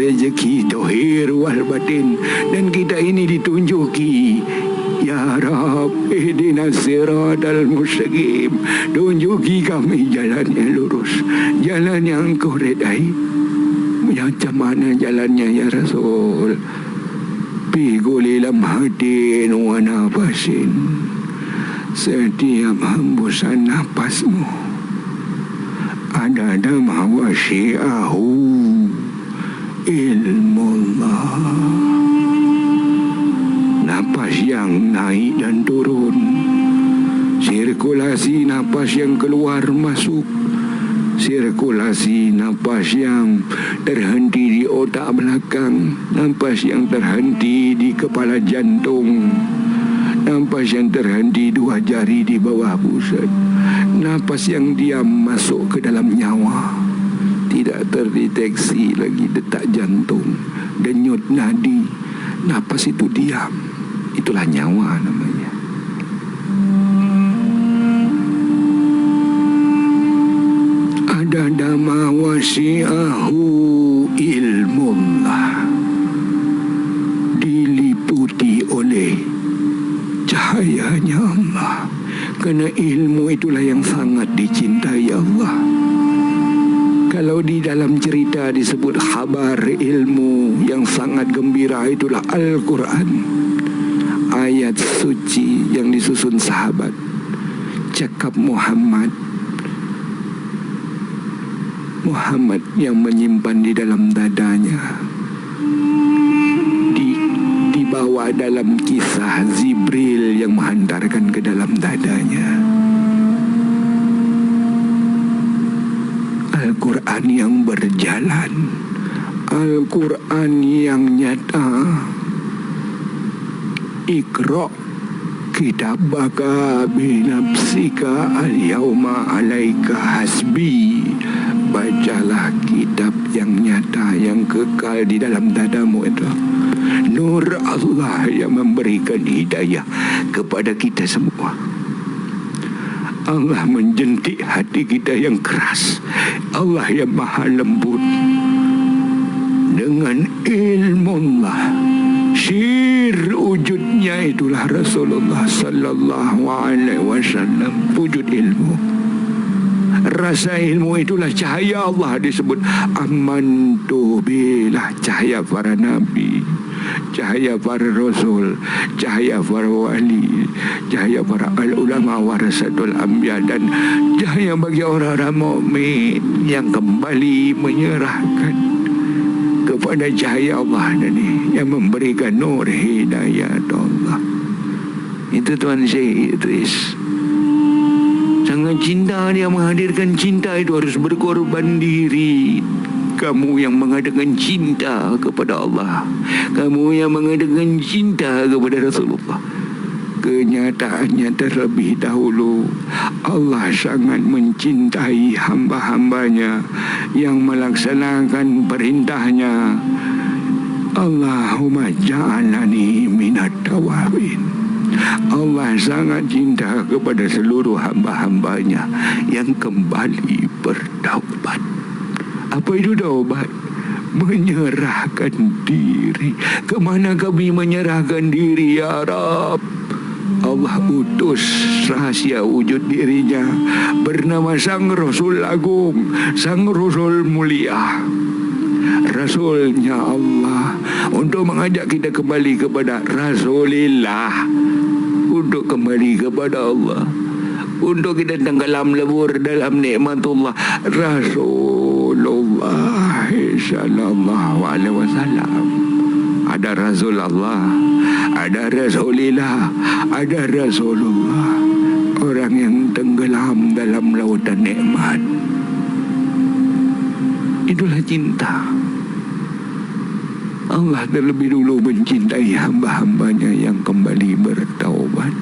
rezeki dohir wal batin, dan kita ini ditunjuki. Ya Rab, ihdinas siratal mustaqim, tunjuki kami jalan yang lurus, jalan yang Engkau redai. Macam mana jalannya ya Rasul? Bi gulilam hadin wa nafasin, setiap hembusan napasmu ada nama wa syi'ahu ilmullah. Napas yang naik dan turun, sirkulasi napas yang keluar masuk, sirkulasi napas yang terhenti di otak belakang, napas yang terhenti di kepala jantung, napas yang terhenti dua jari di bawah pusat, napas yang diam masuk ke dalam nyawa, tidak terdeteksi lagi detak jantung, denyut nadi. Napas itu diam, itulah nyawa namanya. Ada dama wasi'ahu ilmullah, diliputi oleh cahayanya Allah. Kerana ilmu itulah yang sangat dicintai Allah. Kalau di dalam cerita disebut khabar ilmu yang sangat gembira, itulah Al-Quran. Ayat suci yang disusun sahabat, cakap Muhammad yang menyimpan di dalam dadanya, dibawa dalam kisah Jibril yang menghantarkan ke dalam dadanya. Al-Quran yang berjalan, Al-Quran yang nyata. Iqra kitabaka binafsika al-yawma alaika hasbi. Bacalah kitab yang nyata, yang kekal di dalam dadamu itu. Nur Allah yang memberikan hidayah kepada kita semua. Allah menjentik hati kita yang keras. Allah yang maha lembut. Dengan ilmu Allah, syir wujudnya itulah Rasulullah sallallahu alaihi wasallam. Wujud ilmu, rasa ilmu itulah cahaya Allah. Disebut amantu billah, cahaya para nabi, cahaya para rasul, cahaya para wali, cahaya para ulama warasatul anbiya, dan cahaya bagi orang-orang mukmin yang kembali menyerahkan kepada cahaya Allah ini, yang memberikan nur hidayah Allah. Itu Tuan Syekh Idris. Sangat cinta dia, menghadirkan cinta itu harus berkorban diri. Kamu yang mengadakan cinta kepada Allah, kamu yang mengadakan cinta kepada Rasulullah, kenyataannya terlebih dahulu Allah sangat mencintai hamba-hambanya yang melaksanakan perintahnya. Allahumma ja'alani minat tawabin. Allah sangat cinta kepada seluruh hamba-hambanya yang kembali bertaubat. Apa itu taubat? Menyerahkan diri. Kemana kami menyerahkan diri ya Rab? Allah utus rahasia wujud dirinya bernama Sang Rasul Agung, Sang Rasul Mulia, Rasulnya Allah, untuk mengajak kita kembali kepada Rasulillah, untuk kembali kepada Allah, untuk kita tenggelam lebur dalam nikmatullah. Rasulullah sallallahu alaihi wasallam. Ada Rasul Allah, ada Rasulillah, ada Rasulullah. Orang yang tenggelam dalam lautan nikmat. Itulah cinta. Allah terlebih dulu mencintai hamba-hambanya yang kembali bertaubat.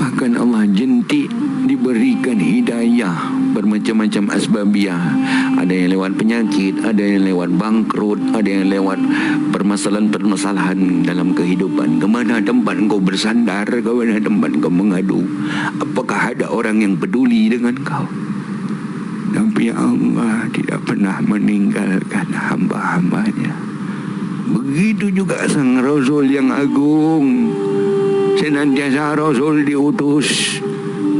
Bahkan Allah jentik diberikan hidayah bermacam-macam asbabiah. Ada yang lewat penyakit, ada yang lewat bangkrut, ada yang lewat permasalahan-permasalahan dalam kehidupan. Kemana tempat engkau bersandar, kemana tempat engkau mengadu? Apakah ada orang yang peduli dengan kau? Tapi Allah tidak pernah meninggalkan begitu juga sang Rasul yang agung. Senantiasa Rasul diutus,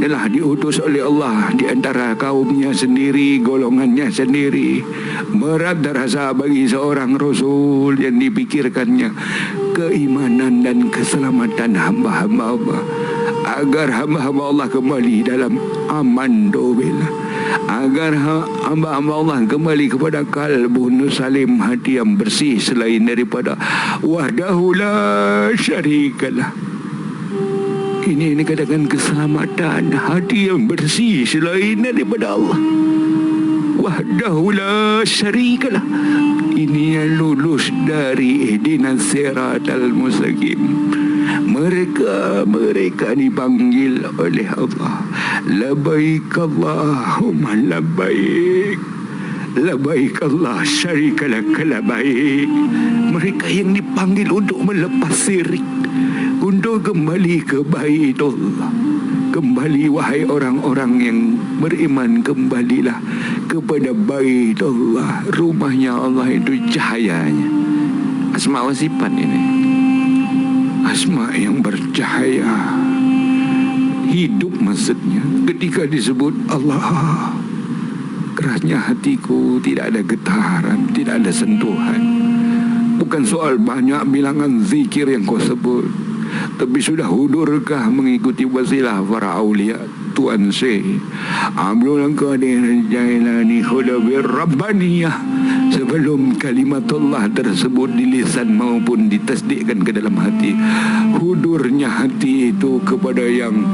telah diutus oleh Allah di antara kaumnya sendiri, golongannya sendiri. Berat terasa bagi seorang Rasul yang dipikirkannya keimanan dan keselamatan hamba-hamba Allah, agar hamba-hamba Allah kembali dalam aman dobelah, agar hamba-hamba Allah kembali kepada kalbun salim, hati yang bersih selain daripada wahdahu la syarikalah. Ini dikatakan keselamatan hati yang bersih selain daripada Allah, wahdahu la syarikalah. Ini yang lulus dari ihdinas siratal mustaqim. Mereka dipanggil oleh Allah, labbaik Allahumma labbaik, labbaik Allah syarikalak labbaik. Mereka yang dipanggil untuk melepas syirik, untuk kembali ke Baitullah. Kembali wahai orang-orang yang beriman, kembalilah kepada Baitullah. Rumahnya Allah itu cahayanya. Asma wa sifat ini, asma yang bercahaya, hidup maksudnya. Ketika disebut Allah, kerasnya hatiku, tidak ada getaran, tidak ada sentuhan. Bukan soal banyak bilangan zikir yang kau sebut, tapi sudah hudurkah mengikuti wasilah para awliya Tuan Syekh Abdul Qadir Jailani Khudabir Rabbaniyah, sebelum kalimatullah tersebut di lisan maupun ditasdikkan ke dalam hati? Hudurnya hati itu kepada yang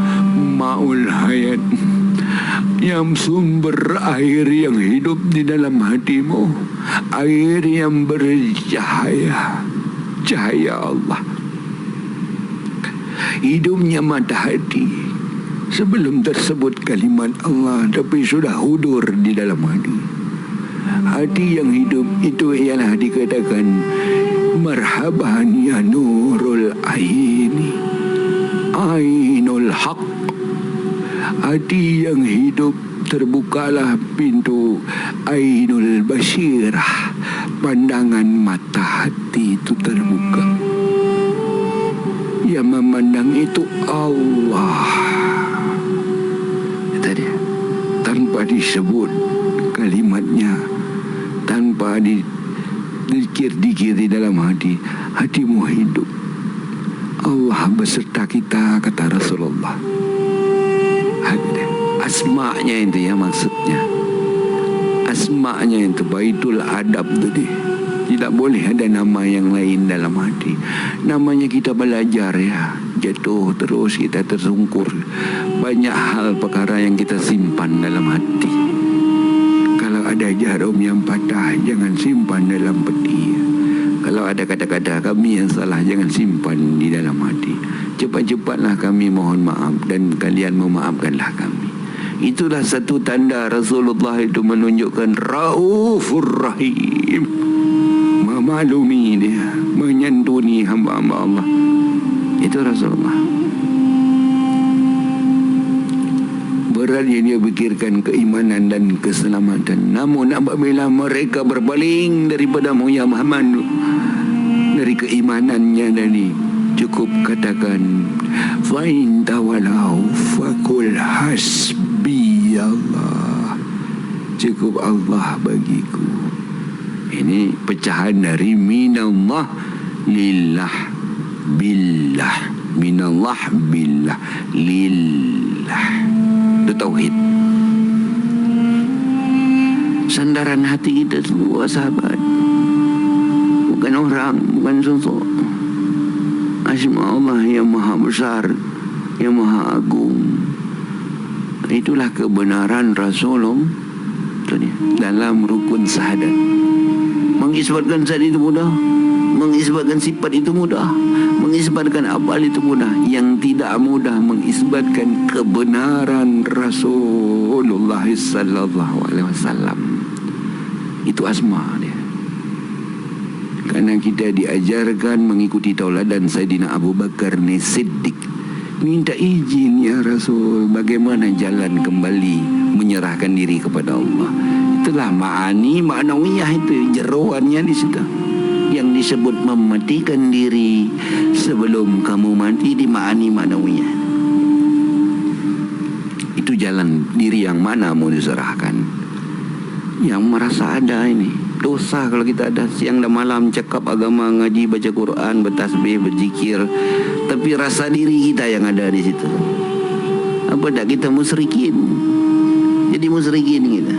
Ma'ul Hayat, yang sumber air yang hidup di dalam hatimu, air yang bercahaya, cahaya Allah. Hidupnya mata hati sebelum tersebut kalimat Allah, tapi sudah hudur di dalam hati. Hati yang hidup itu ialah dikatakan marhaban ya nurul aini, ainul haq. Hati yang hidup, terbukalah pintu ainul basirah, pandangan mata hati itu terbuka. Yang memandang itu Allah. Tadi tanpa disebut kalimatnya, tanpa dikir-dikir di dalam hati, hatimu hidup. Allah beserta kita, kata Rasulullah. Asma'nya itu ya maksudnya. Asma'nya itu Baitul Adab tadi. Tidak boleh ada nama yang lain dalam hati. Namanya kita belajar ya, jatuh terus kita tersungkur. Banyak hal perkara yang kita simpan dalam hati. Kalau ada jarum yang patah, jangan simpan dalam peti. Kalau ada kata-kata kami yang salah, jangan simpan di dalam hati. Cepat-cepatlah kami mohon maaf, dan kalian memaafkanlah kami. Itulah satu tanda Rasulullah itu menunjukkan Raufur Rahim, memaklumi dia, menyantuni hamba-hamba Allah. Itu Rasulullah. Beratnya dia pikirkan keimanan dan keselamatan. Namun apabila mereka berpaling daripada ya Muhammad, dari keimanannya tadi, cukup katakan fa'in tawalau fakul hasbi Allah, cukup Allah bagiku. Ini pecahan dari minallah lillah billah, minallah billah lillah. Itu tauhid. Sandaran hati kita semua sahabat, bukan orang, bukan sosok. Asma Allah yang maha besar, yang maha agung. Itulah kebenaran Rasulullah dalam rukun syahadat. Mengisbatkan syahadat itu mudah, mengisbatkan sifat itu mudah, mengisbatkan amal itu mudah. Yang tidak mudah mengisbatkan kebenaran Rasulullah sallallahu alaihi wasallam. Itu asma dia. Karena kita diajarkan mengikuti tauladan Sayyidina Abu Bakar Siddiq. Minta izin ya Rasul, bagaimana jalan kembali menyerahkan diri kepada Allah. Itulah ma'ani ma'nawiyah, itu jeroannya di situ. Yang disebut mematikan diri sebelum kamu mati di ma'ani ma'nawiyah. Itu jalan diri yang mana mau diserahkan? Yang merasa ada ini dosa kalau kita ada siang dan malam cakap agama, ngaji, baca Quran, bertasbih, berzikir, tapi rasa diri kita yang ada di situ. Apa tak kita musyrikin? Jadi musyrikin kita.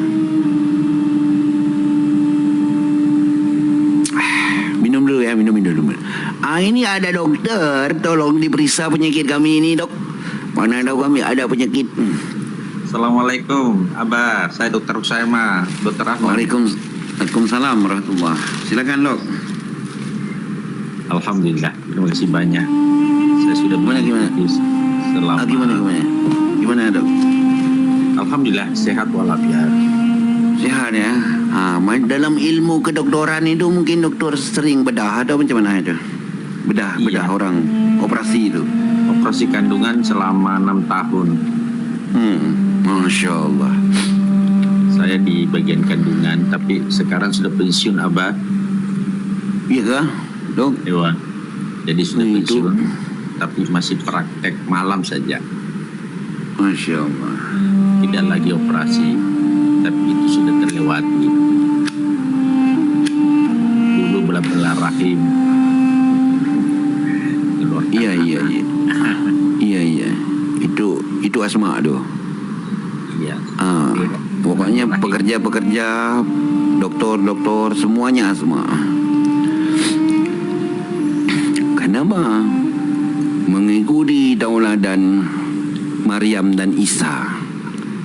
Minum dulu ya, minum dulu. Ini ada dokter, tolong diperiksa penyakit kami ini, dok. Mana tahu kami ada penyakit. Assalamualaikum, Abah. Saya Dokter Usaima, Dokter Ahmad. Waalaikumsalam warahmatullahi. Silakan, dok. Alhamdulillah, terima kasih banyak. Saya sudah Gimana? selama. Gimana, dok? Alhamdulillah, sehat walafiat. Sehat ya. Dalam ilmu kedokteran itu mungkin dokter sering bedah atau macam mana itu? Bedah Iya. orang, operasi itu. Operasi kandungan selama 6 tahun. Masya Allah. Saya di bagian kandungan, tapi sekarang sudah pensiun, Abah. Iya kah, dok? Dewan. Jadi sudah Itu. pensiun, tapi masih praktek malam saja. Masya Allah. Tidak lagi operasi, tapi itu sudah terlewati. Dulu belah-belah rahim. Keluarkan Iya. anak. Iya. Itu asma tuh. Iya. Pokoknya pekerja-pekerja, doktor semuanya asma. Kenapa? Mengikuti tauladan Maryam dan Isa.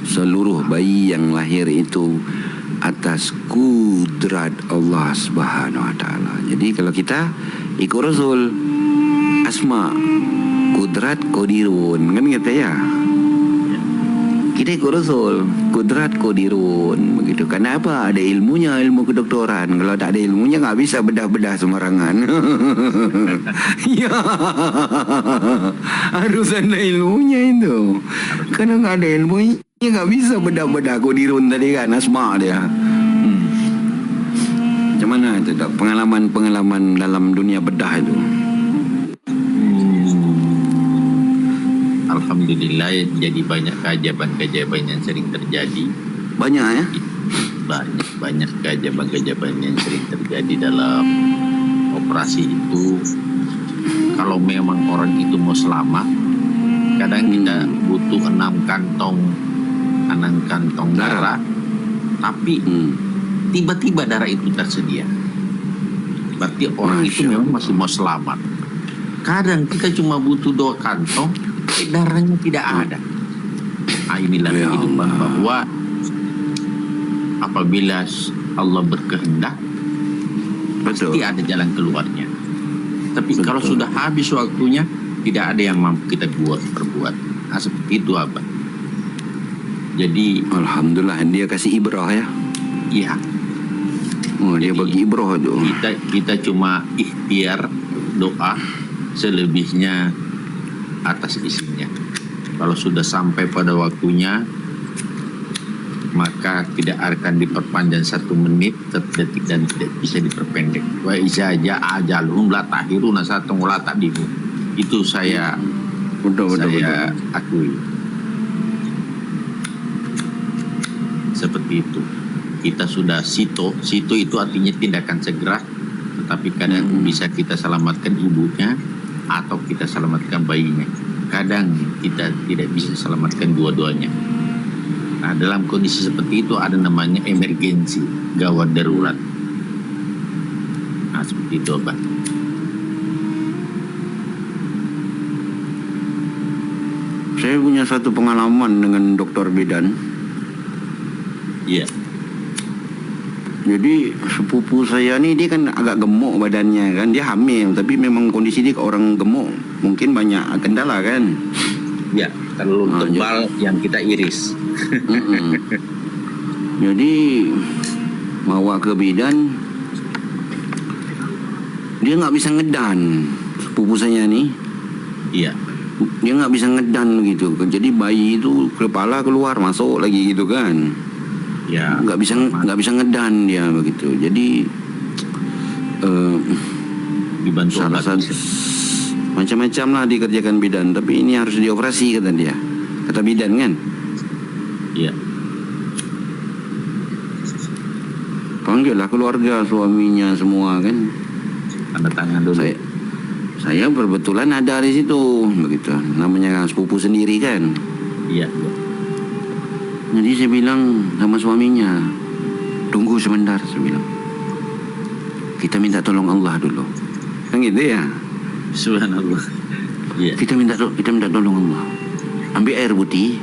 Seluruh bayi yang lahir itu atas kudrat Allah Subhanahu wa taala. Jadi kalau kita ikut Rasul, asma, kudrat, kodirun, kan gitu ya. Kita ikut Rasul, kudrat, kodirun, begitu. Kenapa? Ada ilmunya, ilmu kedokteran. Kalau tak ada ilmunya nggak bisa bedah-bedah sembarangan. Ya, harus ada ilmunya itu. Karena nggak ada ilmunya nggak bisa bedah-bedah kodirun tadi kan, asma dia. Macam mana itu, Dok? Pengalaman dalam dunia bedah itu? Alhamdulillah, jadi banyak keajaiban-keajaiban yang sering terjadi. Banyak ya? Banyak keajaiban-keajaiban yang sering terjadi dalam operasi itu. Kalau memang orang itu mau selamat, kadang kita butuh 6 kantong darah, tapi tiba-tiba darah itu tersedia. Berarti orang itu memang masih mau selamat. Kadang kita cuma butuh 2 kantong, darahnya tidak ada. Inilah kehidupan, bahwa apabila Allah berkehendak, pasti ada jalan keluarnya. Tapi kalau sudah habis waktunya, tidak ada yang mampu kita perbuat. Seperti itu, Abah. Jadi Alhamdulillah, dia kasih ibrah ya. iya, Dia bagi ibrah tu. kita cuma ikhtiar doa, selebihnya atas isinya. Kalau sudah sampai pada waktunya, maka tidak akan diperpanjang 1 menit, 1 detik, dan tidak bisa diperpendek. Wa iza ja'a ajaluhum la tahiruna satun wa la taqdimu. Itu saya Betul. akui. Seperti itu. Kita sudah sito itu artinya tindakan segera, tetapi kadang bisa kita selamatkan ibunya atau kita selamatkan bayinya. Kadang kita tidak bisa selamatkan dua-duanya. Nah, dalam kondisi seperti itu ada namanya emergensi, gawat darurat. Nah, seperti itu, Pak. Saya punya satu pengalaman dengan Dr. Bidan. Iya. Jadi sepupu saya ni dia kan agak gemuk badannya kan, dia hamil tapi memang kondisi dia orang gemuk, mungkin banyak kendala kan. Ya, terlalu tebal yang kita iris. Jadi bawa ke bidan, dia nggak bisa ngedan, sepupu saya ni. Iya. Dia nggak bisa ngedan gitu, jadi bayi itu kepala keluar masuk lagi gitu kan. Ya. Nggak bisa ngedan dia begitu. Jadi dibantu Salah obat. satu macam-macam lah dikerjakan bidan, tapi ini harus dioperasi kata dia. Kata bidan kan. Iya. Panggil lah keluarga, suaminya semua kan. Tanda tangan dulu. Saya berbetulan ada di situ, begitu. Namanya sepupu sendiri kan. Iya, iya. Jadi saya bilang sama suaminya, tunggu sebentar, saya bilang. Kita minta tolong Allah dulu. Kan gitu ya. Subhanallah. Iya. Kita minta tolong Allah. Ambil air putih.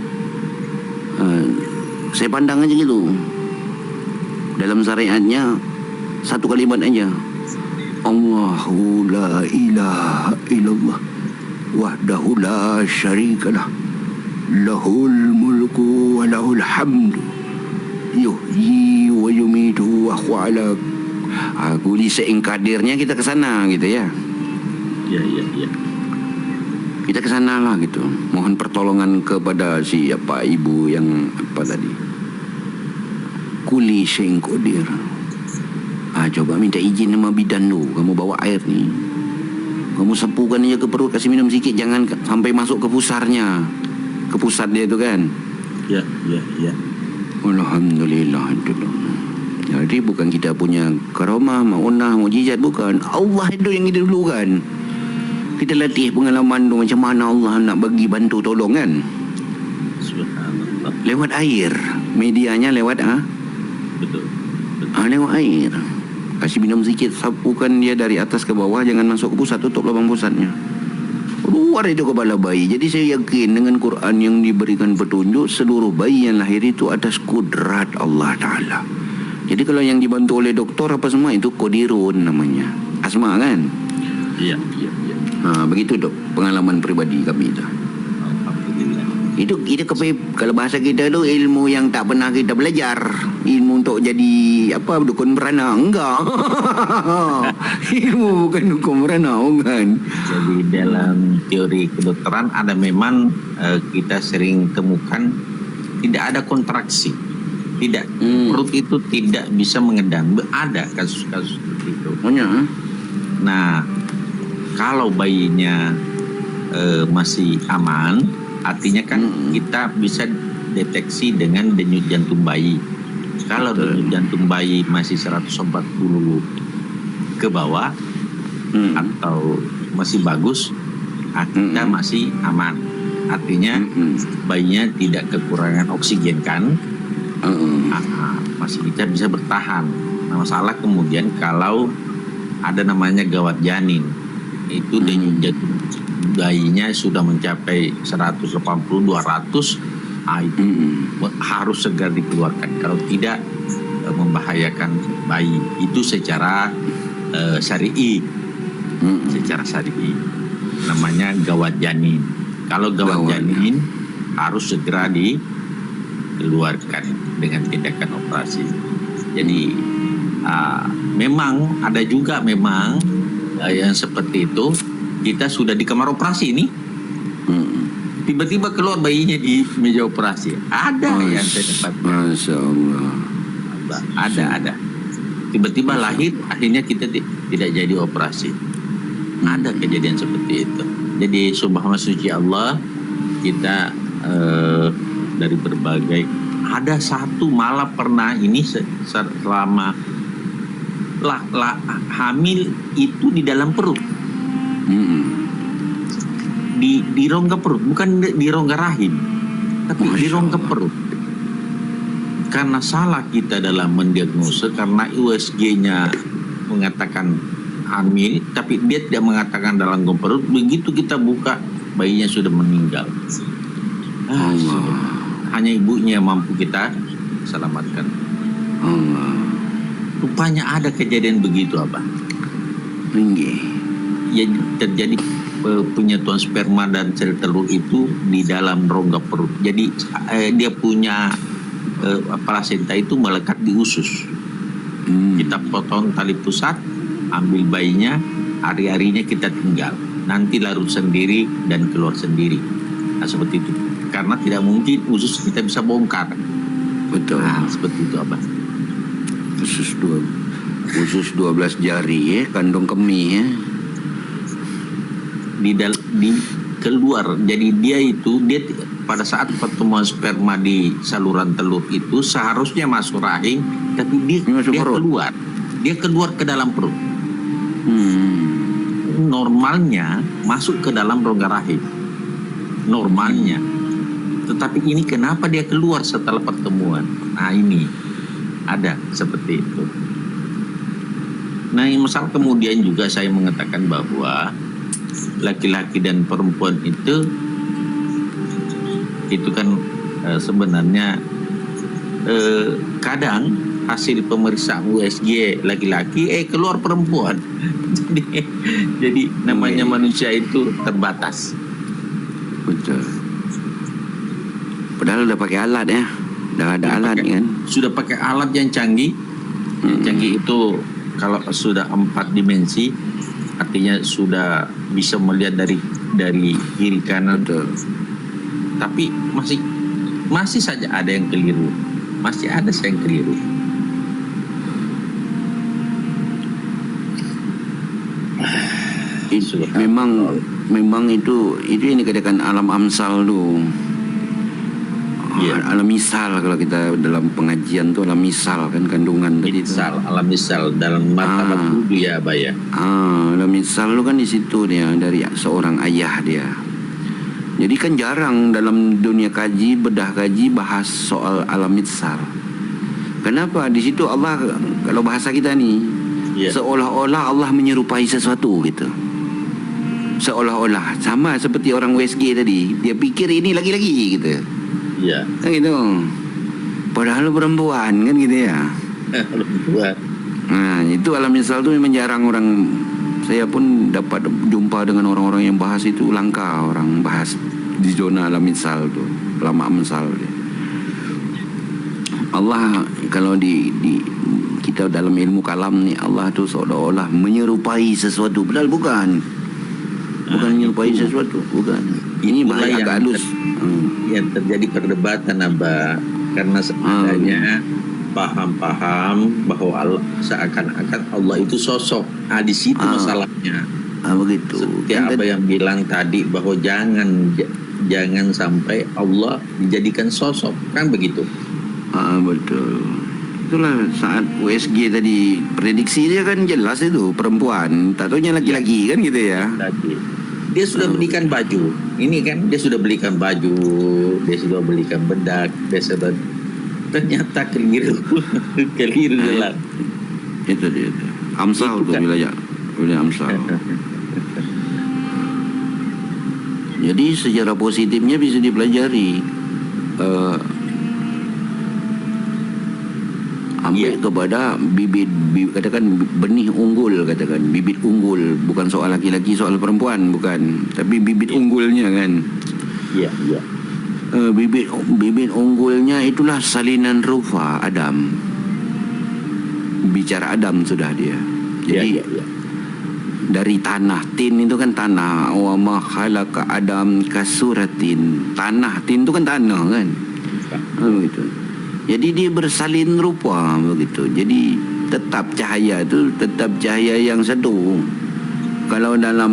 Saya pandang aja gitu. Dalam syariatnya satu kalimat aja. Allahu la ilaha illallah wahdahu la syarikalah lahul mulku wa lahul hamdu yuhyi wa yumitu wa huwa ala kulli syai'in qadirnya. Kita ke sana gitu ya. Iya, iya, iya. Kita ke sana lah gitu. Mohon pertolongan kepada siapa ibu yang apa tadi. Kulli syai'in qadir. Coba minta izin sama bidan tu. Kamu bawa air ni, kamu sapukan aja ke perut, kasih minum sikit, jangan sampai masuk ke pusarnya, ke pusat dia tu kan. Iya, iya, iya. Alhamdulillah. Jadi bukan kita punya karamah, maunah, mujizat, bukan. Allah itu yang kita dulu kan. Kita latih pengalaman tu macam mana Allah nak bagi bantu tolong kan. Subhanallah. Lewat air. Medianya lewat Betul. lewat air. Kasih minum sikit, sapukan dia dari atas ke bawah, jangan masuk ke pusat, tutup lubang pusatnya. Keluar itu kepala bayi. Jadi saya yakin dengan Quran yang diberikan petunjuk, seluruh bayi yang lahir itu atas kudrat Allah Ta'ala. Jadi kalau yang dibantu oleh doktor apa semua itu kodirun namanya. Asma kan? Iya, iya, iya. Begitu dok, pengalaman pribadi kami itu. Alhamdulillah. Itu kalau bahasa kita itu ilmu yang tak pernah kita belajar. Ilmu untuk jadi apa, dukun beranak. Enggak. Ilmu bukan dukun beranak, bukan. Jadi dalam teori kedokteran ada memang kita sering temukan tidak ada kontraksi. Tidak, perut itu tidak bisa mengedang. Ada kasus-kasus seperti itu. Banyak. Nah, kalau bayinya masih aman, artinya kan kita bisa deteksi dengan denyut jantung bayi. Kalau denyut jantung bayi masih 140 ke bawah atau masih bagus, kita masih aman. Artinya bayinya tidak kekurangan oksigen kan, masih kita bisa bertahan. Nah, masalah kemudian kalau ada namanya gawat janin, itu denyut jantung bayinya sudah mencapai 180-200, itu harus segera dikeluarkan. Kalau tidak membahayakan bayi. Itu secara syar'i, secara syar'i namanya gawat janin. Kalau gawat janin harus segera dikeluarkan dengan tindakan operasi. Jadi memang ada juga memang yang seperti itu. Kita sudah di kamar operasi ini, tiba-tiba keluar bayinya di meja operasi. Ada yang saya dapat. Masya Allah. Ada. Tiba-tiba lahir, akhirnya kita tidak jadi operasi. Ada kejadian seperti itu. Jadi subhanallah, suci Allah, kita dari berbagai. Ada satu malah pernah ini selama hamil itu di dalam perut. Di rongga perut, bukan di rongga rahim, tapi di rongga perut. Karena salah kita dalam mendiagnosa, karena USG-nya mengatakan hamil, tapi dia tidak mengatakan dalam rongga perut. Begitu kita buka, bayinya sudah meninggal. Hanya ibunya yang mampu kita selamatkan. Rupanya ada kejadian begitu, Abah. Ya, terjadi penyatuan sperma dan sel telur itu di dalam rongga perut. Jadi dia punya plasenta itu melekat di usus. Kita potong tali pusat, ambil bayinya, hari-harinya kita tinggal. Nanti larut sendiri dan keluar sendiri. Nah, seperti itu. Karena tidak mungkin usus kita bisa bongkar. Betul. Nah, seperti itu, Abah. Usus 12 jari ya, kandung kemih ya. di keluar. Jadi dia pada saat pertemuan sperma di saluran telur itu seharusnya masuk rahim, tapi dia keluar ke dalam perut. Normalnya masuk ke dalam rongga rahim, normalnya. Tetapi ini kenapa dia keluar setelah pertemuan? Nah ini ada seperti itu. Nah misal kemudian juga saya mengatakan bahwa laki-laki dan perempuan itu kan sebenarnya kadang hasil pemeriksaan USG laki-laki keluar perempuan. jadi namanya manusia itu terbatas. Betul. Padahal udah pakai alat ya, udah ada alat kan. Sudah pakai alat yang canggih. Yang canggih itu kalau sudah 4 dimensi, artinya sudah bisa melihat dari kiri kanan. Betul. Tapi masih saja ada yang keliru. Masih ada yang keliru. Memang itu yang dikatakan alam amsal tu. Alam misal, kalau kita dalam pengajian tu alam misal kan, kandungan tadi tu. Alam misal dalam martabat wudu ya Abah ya. Alam misal tu kan di situ dia, dari seorang ayah dia. Jadi kan jarang dalam dunia bedah kaji bahas soal alam misal. Kenapa? Di situ Allah, kalau bahasa kita ni, seolah-olah Allah menyerupai sesuatu gitu. Seolah-olah sama seperti orang USG tadi, dia pikir ini laki-laki gitu. Iya. Kan gitu. Padahal perempuan kan gitu ya. Perempuan. Nah, itu alam misal tu memang jarang orang. Saya pun dapat jumpa dengan orang-orang yang bahas itu, langka orang bahas di zona alam misal tu, ulama amsal dia. Allah kalau di kita dalam ilmu kalam ni, Allah tu seolah-olah menyerupai sesuatu, padahal bukan menyerupai sesuatu, bukan. Ini bahaya agak halus. Yang terjadi perdebatan Abah, karena sebenarnya paham-paham bahwa Allah, seakan-akan Allah itu sosok. Di situ masalahnya. Begitu. Seperti Abah yang bilang tadi bahwa jangan sampai Allah dijadikan sosok, kan begitu. Betul. Itulah saat USG tadi prediksi dia kan jelas itu perempuan, tak taunya laki-laki kan gitu ya. Dia sudah belikan baju. Ini kan dia sudah belikan baju, dia sudah belikan bedak, ternyata keliru. Keliru jelas. Itu dia. Amsal tu wilayah Amsal. Jadi secara positifnya bisa dipelajari. Ambil kepada katakan benih unggul, katakan bibit unggul, bukan soal laki-laki, soal perempuan, bukan, tapi bibit unggulnya kan. Iya. Bibit unggulnya itulah salinan rupa Adam. Bicara Adam sudah dia. Jadi dari tanah, tin itu kan tanah. Wa ma khalaqa Adam kasuratin. Tanah, tin itu kan tanah kan. Begitu. Jadi dia bersalin rupa begitu. Jadi tetap cahaya itu tetap cahaya yang satu. Kalau dalam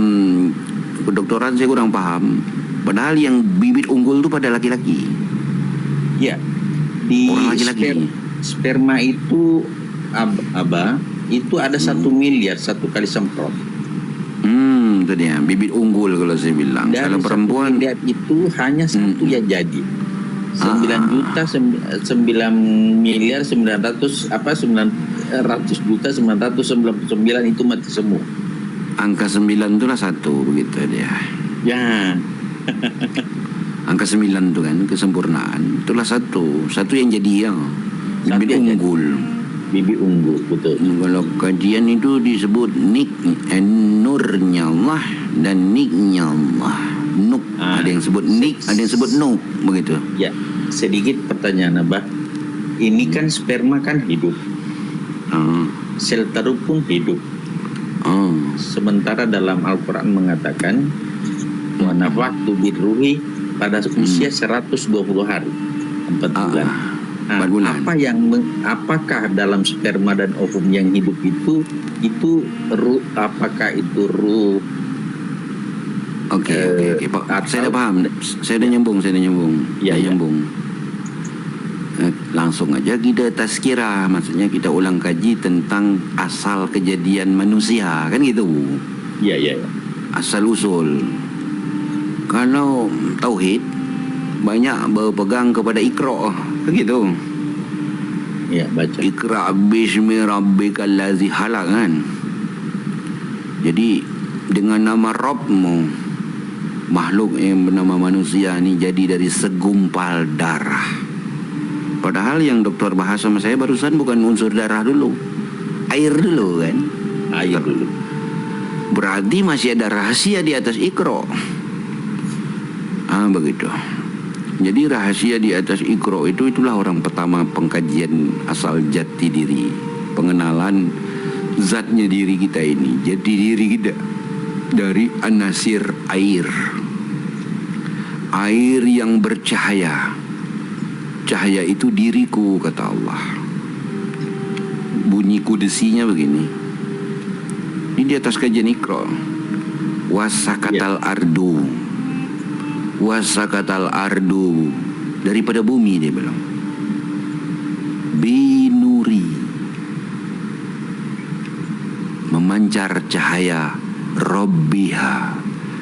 kedokteran saya kurang paham. Padahal yang bibit unggul itu pada laki-laki. Ya. Di orang laki-laki. Sperma itu Abah, itu ada 1 miliar satu kali semprot. Itu dia bibit unggul kalau saya bilang. Dan kalau perempuan itu hanya satu yang jadi. 9 juta 9 miliar 900 juta 999 itu mati semua. Angka 9 itulah satu begitu dia. Ya. Angka 9 itu kan kesempurnaan. Itulah satu yang jadi yang bibit unggul. Bibit unggul betul. Kalau kajian itu disebut nurnya Allah dan niknya Allah. Nuk, ada yang sebut nik, ada yang sebut nuk, begitu. Ya, sedikit pertanyaan Abah. Ini kan sperma kan hidup. Sel telur pun hidup. Sementara dalam Al-Quran mengatakan wa nafaktu birruhi pada usia 120 hari, 4 bulan. 4 bulan. Apakah dalam sperma dan ovum yang hidup itu apakah itu ruh Oke. Pak, saya dah paham. Saya dah nyambung. Ya, ya. Nyambung. Langsung aja kita tazkirah, maksudnya kita ulang kaji tentang asal kejadian manusia, kan gitu. Ya. Asal usul. Kalau tauhid banyak berpegang kepada Iqra, kan gitu. Ya, baca. Iqra bismi rabbikal ladzi khalaq, kan. Jadi dengan nama Rabbmu, makhluk yang bernama manusia ni jadi dari segumpal darah. Padahal yang dokter bahas sama saya barusan bukan unsur darah dulu, air dulu, kan. Air dulu. Berarti masih ada rahasia di atas Iqra. Begitu. Jadi rahasia di atas Iqra itulah orang pertama pengkajian asal jati diri, pengenalan zatnya diri kita ini, jati diri kita dari anasir air yang bercahaya. Cahaya itu diriku, kata Allah. Bunyi kudesinya begini. Ini di atas kajian Iqra. Wasakatal ardu, daripada bumi, dia bilang. Binuri, memancar cahaya. Rabbiha,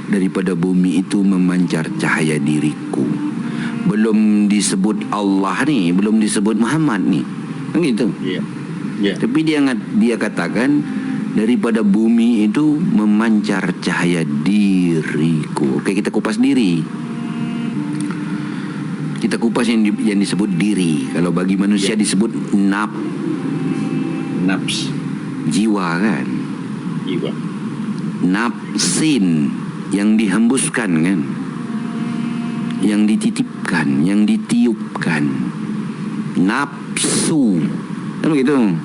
daripada bumi itu memancar cahaya diriku. Belum disebut Allah nih, belum disebut Muhammad nih, kan gitu. Ya. Tapi dia katakan daripada bumi itu memancar cahaya diriku. Oke, kita kupas diri. Kita kupas yang disebut diri. Kalau bagi manusia disebut Nafs. jiwa, kan. Jiwa. Nafsin, yang dihembuskan, kan, yang dititipkan, yang ditiupkan. Nafsu, kan begitu,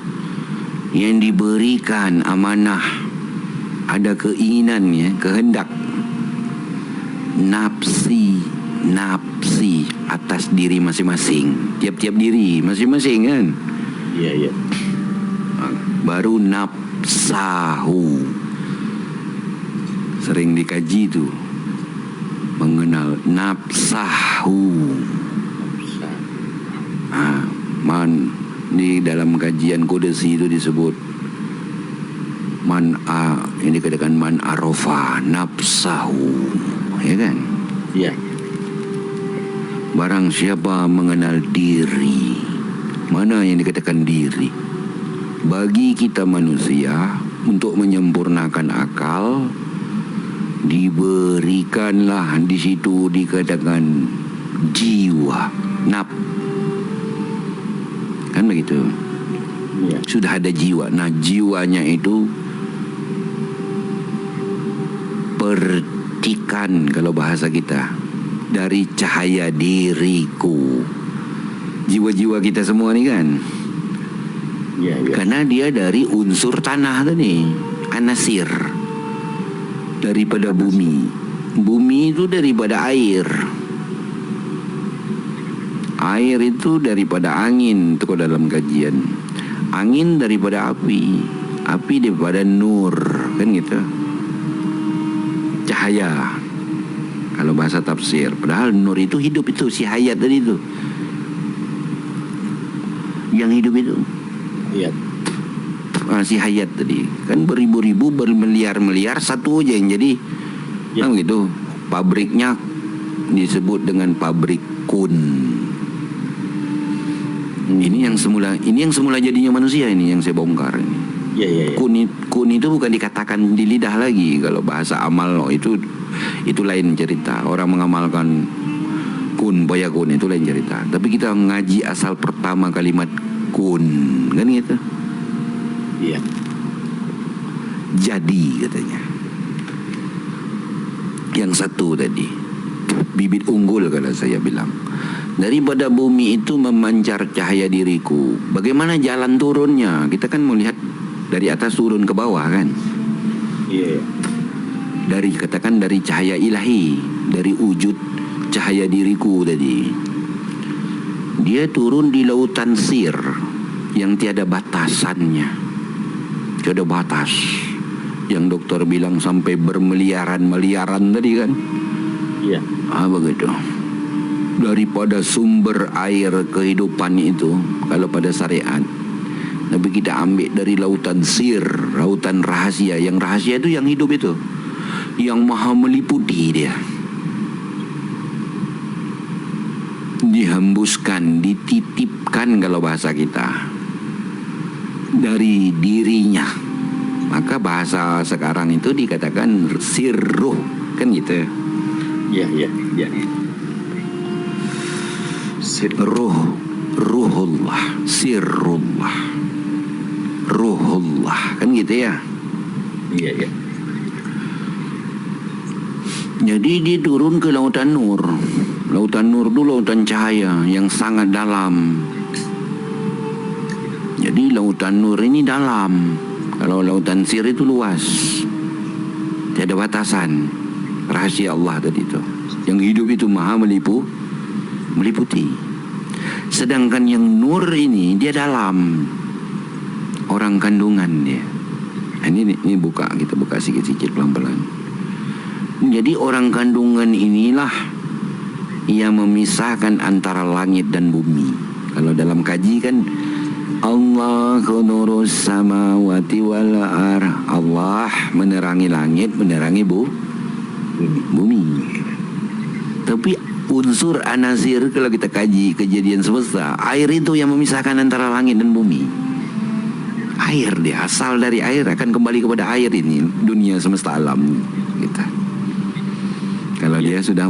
yang diberikan amanah, ada keinginannya, kehendak. Nafsi atas diri masing-masing, tiap-tiap diri masing-masing, kan. Iya. Baru nafsahu, sering dikaji tu, mengenal nafsahu. Di dalam kajian kodesi itu disebut ini dikatakan man arofa nafsahu, ya kan? Iya. Barang siapa mengenal diri. Mana yang dikatakan diri? Bagi kita manusia, untuk menyempurnakan akal, diberikanlah di situ dikatakan jiwa, kan begitu. Ya. Sudah ada jiwa. Nah, jiwanya itu percikan, kalau bahasa kita, dari cahaya diriku. Jiwa-jiwa kita semua ni, kan. Iya. Karena dia dari unsur tanah tadi, anasir, daripada bumi. Bumi itu daripada air. Air itu daripada angin, itu dalam kajian. Angin daripada api, api daripada nur, kan gitu. Cahaya, kalau bahasa tafsir. Padahal nur itu hidup, itu si hayat tadi itu, yang hidup itu. Iya. Si hayat tadi kan beribu-ribu, bermiliar-miliar, satu aja yang jadi. Kan gitu. Pabriknya disebut dengan pabrik kun. Ini yang semula jadinya manusia, ini yang saya bongkar ini. Iya. Kun itu bukan dikatakan di lidah lagi. Kalau bahasa amal itu lain cerita. Orang mengamalkan kun bayakun itu lain cerita. Tapi kita ngaji asal pertama kalimat kun, kan gitu. Iya. Jadi katanya. Yang satu tadi, bibit unggul kalau saya bilang. Daripada bumi itu memancar cahaya diriku. Bagaimana jalan turunnya? Kita kan melihat dari atas turun ke bawah, kan. Iya. Katakan dari cahaya ilahi, dari wujud cahaya diriku tadi. Dia turun di lautan sir yang tiada batasannya, tiada batas. yang dokter bilang sampai bermiliaran-miliaran tadi kan. Iya. Begitu. Daripada sumber air kehidupan itu, kalau pada syariat, Nabi kita ambil dari lautan sir, lautan rahasia. Yang rahasia itu yang hidup itu, yang maha meliputi dia. Dihembuskan, dititipkan kalau bahasa kita, dari dirinya. Maka bahasa sekarang itu dikatakan sirruh, kan gitu. Iya. Ruhullah, sirrullah, ruhullah, kan gitu ya. Iya. Jadi dia turun ke lautan nur. Lautan nur itu lautan cahaya yang sangat dalam. Jadi lautan nur ini dalam. Kalau lautan sir itu luas, tiada batasan. Rahasia Allah tadi itu. Yang hidup itu maha meliputi. Sedangkan yang nur ini dia dalam, orang kandungan dia. Ini buka, kita buka sikit-sikit pelan-pelan. Jadi orang kandungan inilah yang memisahkan antara langit dan bumi. Kalau dalam kaji kan, Allahu nurus samawati wal ar. Allah menerangi langit, menerangi bumi. Tapi unsur anasir kalau kita kaji kejadian semesta, air itu yang memisahkan antara langit dan bumi. Air, dia asal dari air, akan kembali kepada air ini, dunia semesta alam kita. Kalau dia sudah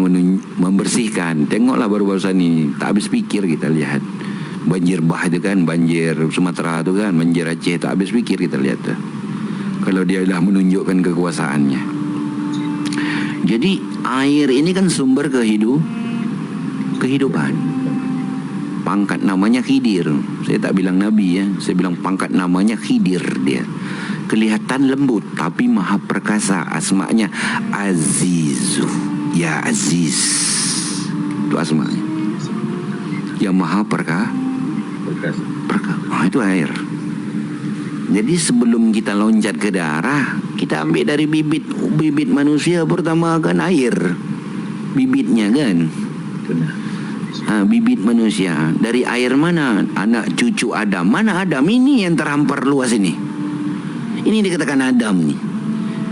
membersihkan, tengoklah baru-barusan ini, tak habis pikir kita lihat. Banjir Bah itu kan, banjir Sumatera itu kan, banjir Aceh, tak habis pikir kita lihat tuh. Kalau dia dah menunjukkan kekuasaannya. Jadi air ini kan sumber kehidupan. Pangkat namanya Khidir. Saya tak bilang Nabi ya, saya bilang pangkat namanya Khidir dia. Kelihatan lembut tapi maha perkasa. Asma'nya Azizu. Ya Aziz, itu asma'nya. Yang maha perkasa. Itu air. Jadi sebelum kita loncat ke darah, kita ambil dari bibit manusia pertama kan air. Bibitnya kan. Benar. Bibit manusia. Dari air mana? Anak cucu Adam. Mana Adam? Ini yang terhampar luas ini. Ini dikatakan Adam nih.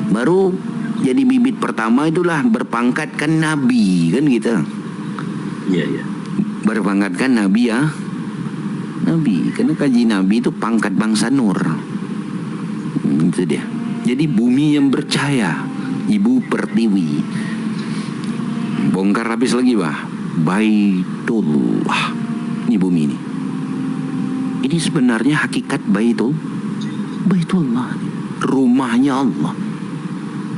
Baru jadi bibit pertama itulah berpangkat kan Nabi, kan gitu. Iya. Berpangkat kan Nabi ya. Nabi, karena kaji Nabi itu pangkat bangsa Nur. Itu dia. Jadi bumi yang bercahaya, Ibu Pertiwi. Bongkar habis lagi Baitullah. Ini bumi ini. Ini sebenarnya hakikat Baitullah. Rumahnya Allah.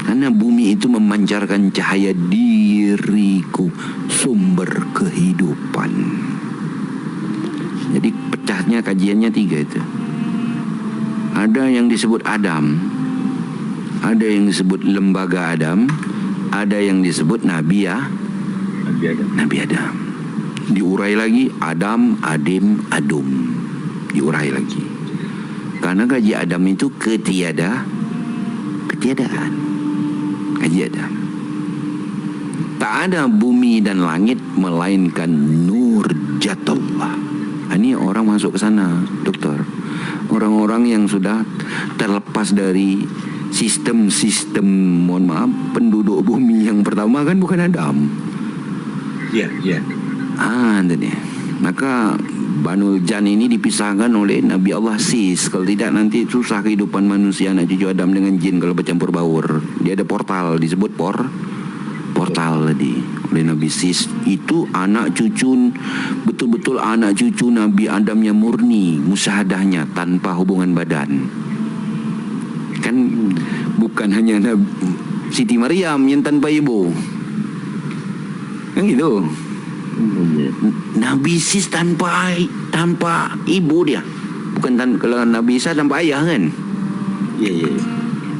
Karena bumi itu memancarkan cahaya diriku, sumber kehidupan. Jadi pecahnya kajiannya 3 itu. Ada yang disebut Adam, ada yang disebut lembaga Adam, ada yang disebut Nabi Adam. Diurai lagi Adam, Adim, Adum. Diurai lagi. Karena kaji Adam itu ketiadaan. Kaji Adam. Tak ada bumi dan langit melainkan nur jatullah. Ini orang masuk ke sana, dokter. Orang-orang yang sudah terlepas dari sistem-sistem, mohon maaf, penduduk bumi yang pertama kan bukan Adam. Iya. Itu dia. Maka Banul Jan ini dipisahkan oleh Nabi Allah Sis. Kalau tidak nanti susah kehidupan manusia, anak cucu Adam dengan jin kalau bercampur baur. Dia ada portal, disebut portal tadi oleh Nabi Sis. Itu anak cucu, betul-betul anak cucu Nabi Adam yang murni, musyahadahnya tanpa hubungan badan. Kan bukan hanya Siti Maryam yang tanpa ibu, kan gitu. Nabi Sis tanpa ibu dia. Bukan kalau Nabi Isa tanpa ayah kan. Iya.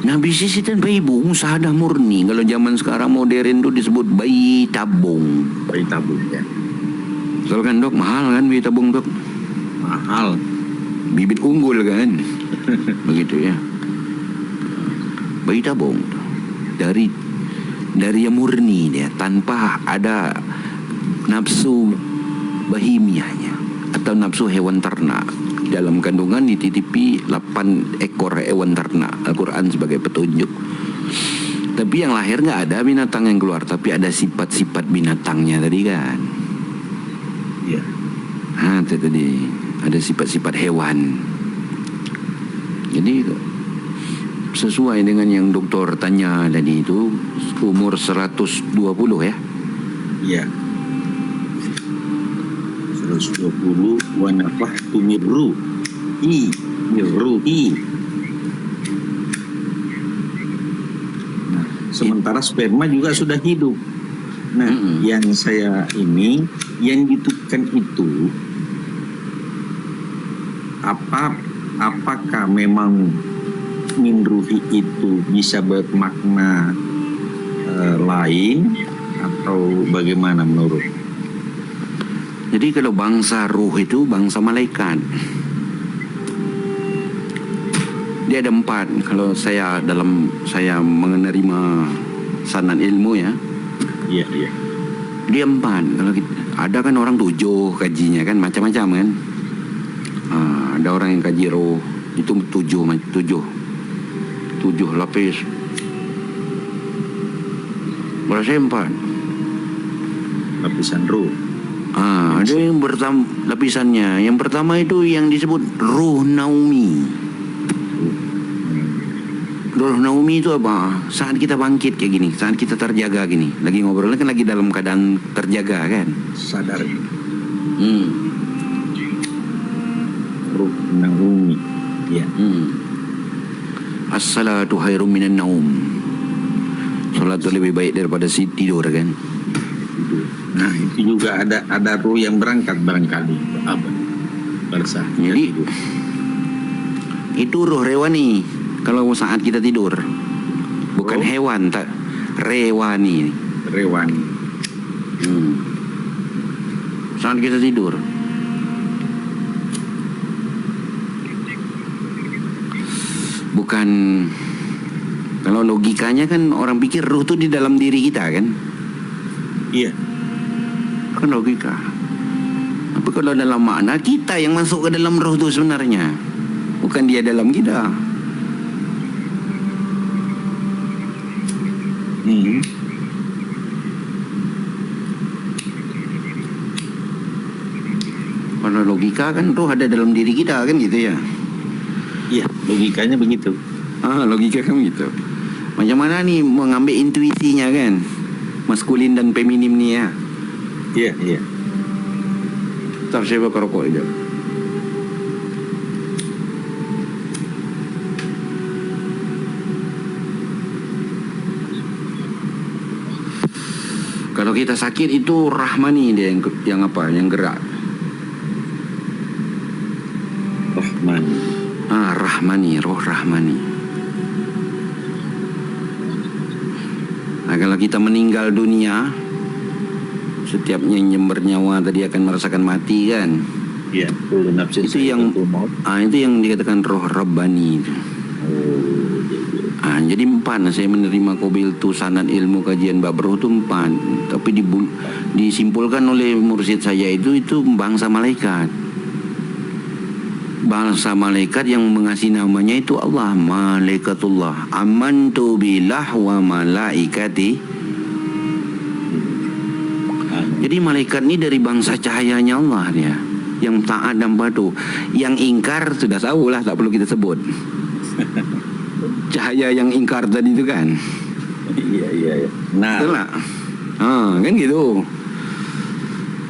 Nabi Sis tanpa ibu, musahadah murni. Kalau zaman sekarang modern tu disebut bayi tabung. Bayi tabung ya. Soal kan dok, mahal kan bayi tabung dok? Mahal. Bibit unggul kan. Begitu ya. bayi tabung tuh. Dari yang murni dia, tanpa ada nafsu bahimiahnya atau nafsu hewan ternak. Dalam kandungan dititipi 8 ekor hewan ternak, Al-Quran sebagai petunjuk. Tapi yang lahir nggak ada binatang yang keluar, tapi ada sifat-sifat binatangnya tadi kan. Iya. Itu tadi ada sifat-sifat hewan. Jadi sesuai dengan yang dokter tanya tadi itu, umur 120 ya. Iya. 120 wa nafahtu min ruhi. Nah, sementara sperma juga sudah hidup. Nah, yang saya ini yang dihidupkan itu apakah memang min ruhi itu bisa bermakna lain atau bagaimana menurut? Jadi kalau bangsa ruh itu bangsa malaikat. Dia ada 4. Kalau saya menerima sanad ilmu ya. Iya, iya. Dia 4. Kalau ada kan orang 7 kajinya kan, macam-macam kan. Ada orang yang kaji roh itu 7 lapis. Berasa 4. Lapisan ruh. Ada yang lapisannya. Yang pertama itu yang disebut ruh naumi. Ruh naumi itu apa? Saat kita bangkit kayak gini, saat kita terjaga gini, lagi ngobrolnya kan lagi dalam keadaan terjaga kan, Sadar. Ruh naumi. Ya. As-salatu khairum minan naum. Salat itu lebih baik daripada tidur kan. Nah, itu juga ada ruh yang berangkat barangkali. Jadi itu ruh rewani. Kalau saat kita tidur, bukan hewan, tak rewani. Saat kita tidur. Bukan, kalau logikanya kan orang pikir ruh itu di dalam diri kita kan. Iya. Kan logika. Tapi kalau dalam makna, kita yang masuk ke dalam roh itu sebenarnya, bukan dia dalam kita. Kalau logika kan roh ada dalam diri kita kan gitu ya. Iya, logikanya begitu. Logika kan gitu. Macam mana nih mengambil intuisinya kan, maskulin dan feminim nih ya. Iya, iya. Ntar saya bakar rokok aja. Kalau kita sakit itu rahmani dia yang apa? Yang gerak. Rahman. Rahmani, roh rahmani. Nah, kalau kita meninggal dunia, setiap yang bernyawa tadi akan merasakan mati kan. Iya, itu yang itu yang dikatakan roh rabbani itu. Jadi 4 saya menerima qabil tu sanad ilmu kajian bab roh itu 4. Tapi disimpulkan oleh mursyid saya itu bangsa malaikat. Bangsa malaikat yang mengasih namanya itu Allah, malaikatullah. Amantu billah wa malaikati. Jadi malaikat ini dari bangsa cahayanya Allah dia, yang taat dan patuh. Yang ingkar sudah tahu lah, tak perlu kita sebut. Cahaya yang ingkar tadi itu kan. Iya. Nah, itulah. Kan gitu.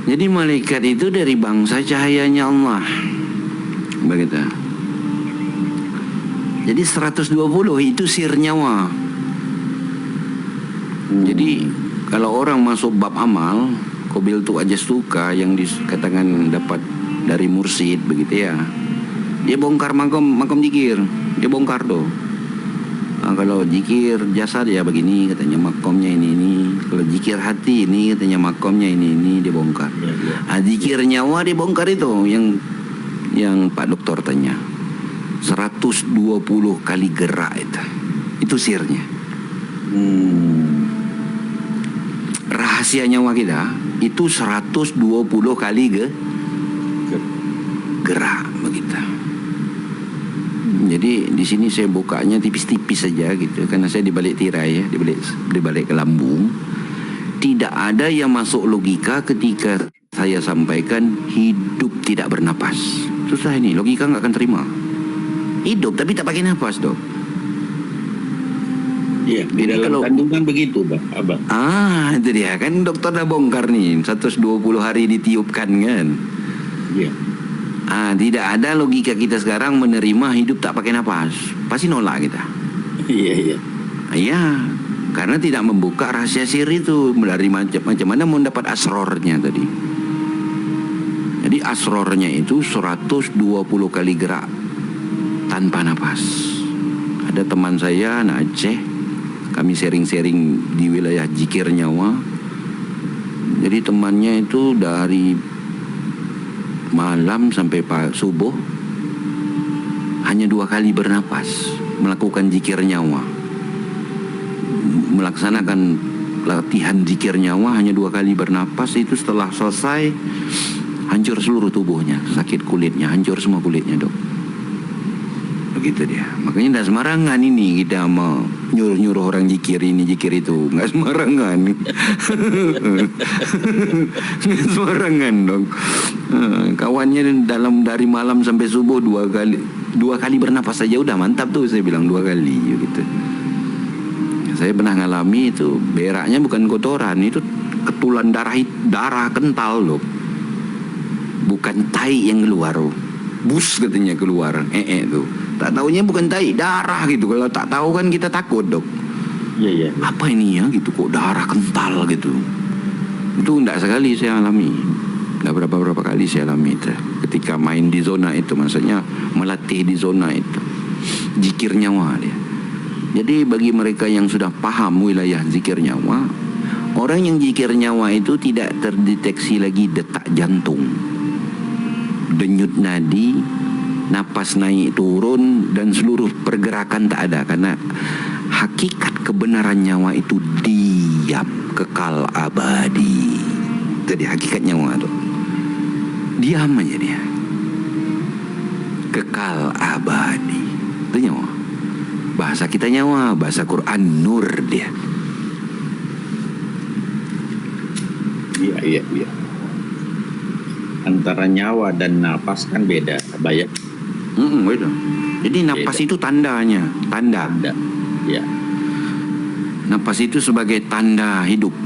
Jadi malaikat itu dari bangsa cahayanya Allah. Begitu. Jadi 120 itu sir nyawa. Jadi kalau orang masuk bab amal, qabil tu aja suka yang dikatakan dapat dari mursyid begitu ya. Dia bongkar makom zikir. Dia bongkar tuh. Kalau zikir jasad ya begini katanya makomnya ini. Kalau zikir hati ini katanya makomnya ini dia bongkar. Zikir nyawa dia bongkar itu yang Pak Dokter tanya. 120 kali gerak itu itu sirnya. Hmm. Rahasia nyawa kita itu 120 kali gerak begitu. Jadi di sini saya bukanya tipis-tipis saja gitu, karena saya di balik tirai ya, di balik ke lambung. Tidak ada yang masuk logika ketika saya sampaikan hidup tidak bernapas. Susah ini, logika nggak akan terima. Hidup tapi tak pakai napas, Dok. Iya, di Jadi dalam kalau- kandungan begitu, Abang. Itu dia kan, dokter dah bongkar nih 120 hari ditiupkan kan. Iya. Tidak ada logika kita sekarang menerima hidup tak pakai napas. Pasti nolak kita. Iya, iya. Iya, karena tidak membuka rahasia sir itu. Dari macam mana mau dapat asrornya tadi. Jadi asrornya itu 120 kali gerak tanpa napas. Ada teman saya anak Aceh, kami sharing-sharing di wilayah Jikir Nyawa. Jadi temannya itu dari malam sampai subuh hanya 2 kali bernapas, melakukan zikir nyawa, melaksanakan latihan zikir nyawa hanya 2 kali bernapas. Itu setelah selesai hancur seluruh tubuhnya, sakit kulitnya, hancur semua kulitnya, Dok. Begitu dia. Makanya tidak sembarangan ini kita mau nyuruh-nyuruh orang zikir ini zikir itu, nggak sembarangan. Nggak sembarangan, Dok. Kawannya dari malam sampai subuh 2 kali bernapas saja udah mantap tuh, saya bilang 2 kali gitu. Saya pernah ngalami itu, beraknya bukan kotoran, itu ketulan darah kental, loh. Bukan tai yang keluar, bus katanya keluar, tuh. Tak taunya bukan tai, darah gitu. Kalau tak tahu kan kita takut, Dok. Iya, iya. Apa ini ya gitu, kok darah kental gitu. Itu enggak sekali saya alami. Enggak berapa kali saya alami itu. Ketika main di zona itu, maksudnya melatih di zona itu. Zikir nyawa dia. Jadi bagi mereka yang sudah paham wilayah zikir nyawa, orang yang zikir nyawa itu tidak terdeteksi lagi detak jantung, denyut nadi, napas naik turun, dan seluruh pergerakan tak ada. Karena hakikat kebenaran nyawa itu diam, kekal abadi. Jadi hakikat nyawa itu diam aja dia, kekal abadi. Itu nyawa. Bahasa kita nyawa, bahasa Quran nur dia. Iya, iya, iya. Antara nyawa dan napas kan beda, Abang. Beda. Jadi napas itu tandanya, tanda. Ada. Ya. Napas itu sebagai tanda hidup,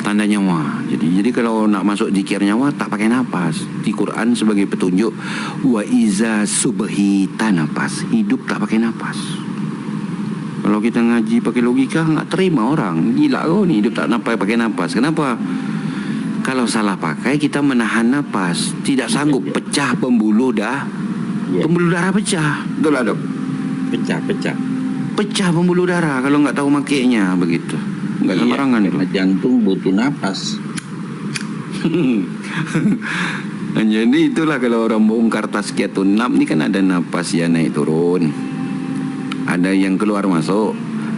tanda nyawa. Jadi kalau nak masuk zikir nyawa tak pakai napas. Di Quran sebagai petunjuk, wa iza subhita napas, hidup tak pakai napas. Kalau kita ngaji pakai logika nggak terima orang, gila kau nih hidup tak pakai napas. Kenapa? Kalau salah pakai kita menahan napas, tidak sanggup, pecah pembuluh dah. Ya. Pembuluh darah pecah. Betul lah, Dok. Pecah-pecah. Pecah pembuluh darah kalau nggak tahu makainya begitu. Nggak sembarangan itu. Karena jantung butuh napas. Jadi itulah kalau orang bongkar tazkiyatun nafs ini kan ada napas ya naik turun. Ada yang keluar masuk,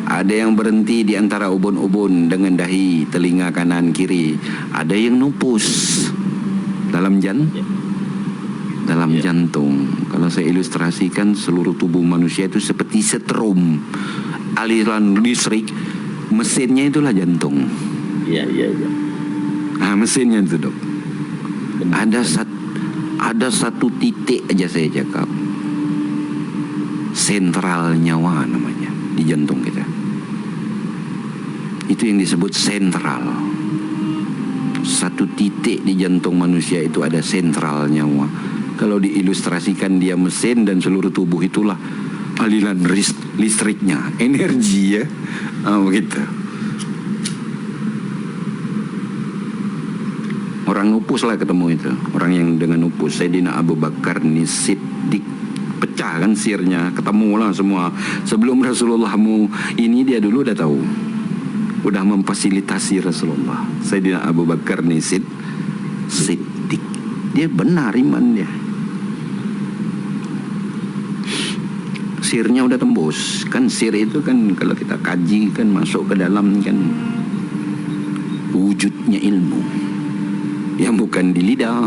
ada yang berhenti di antara ubun-ubun dengan dahi, telinga kanan kiri. Ada yang nupus dalam jantung. Kalau saya ilustrasikan, seluruh tubuh manusia itu seperti setrum, aliran listrik, mesinnya itulah jantung. Iya, iya, iya. Mesinnya itu, Dok. Benar. Ada satu titik aja saya cakap, sentral nyawa namanya di jantung kita. Itu yang disebut sentral. Satu titik di jantung manusia itu ada sentral nyawa. Kalau diilustrasikan dia mesin dan seluruh tubuh itulah aliran listriknya, energi ya. Begitu. Orang nupus lah ketemu itu, orang yang dengan nupus. Sayyidina Abu Bakar ni Siddiq, pecah kan sirnya, ketemu lah semua. Sebelum Rasulullah ini dia dulu udah tahu, udah memfasilitasi Rasulullah. Sayyidina Abu Bakar ni Siddiq, dia benar iman dia. sirnya udah tembus. Kan sir itu kan kalau kita kaji kan masuk ke dalam kan wujudnya ilmu yang bukan di lidah,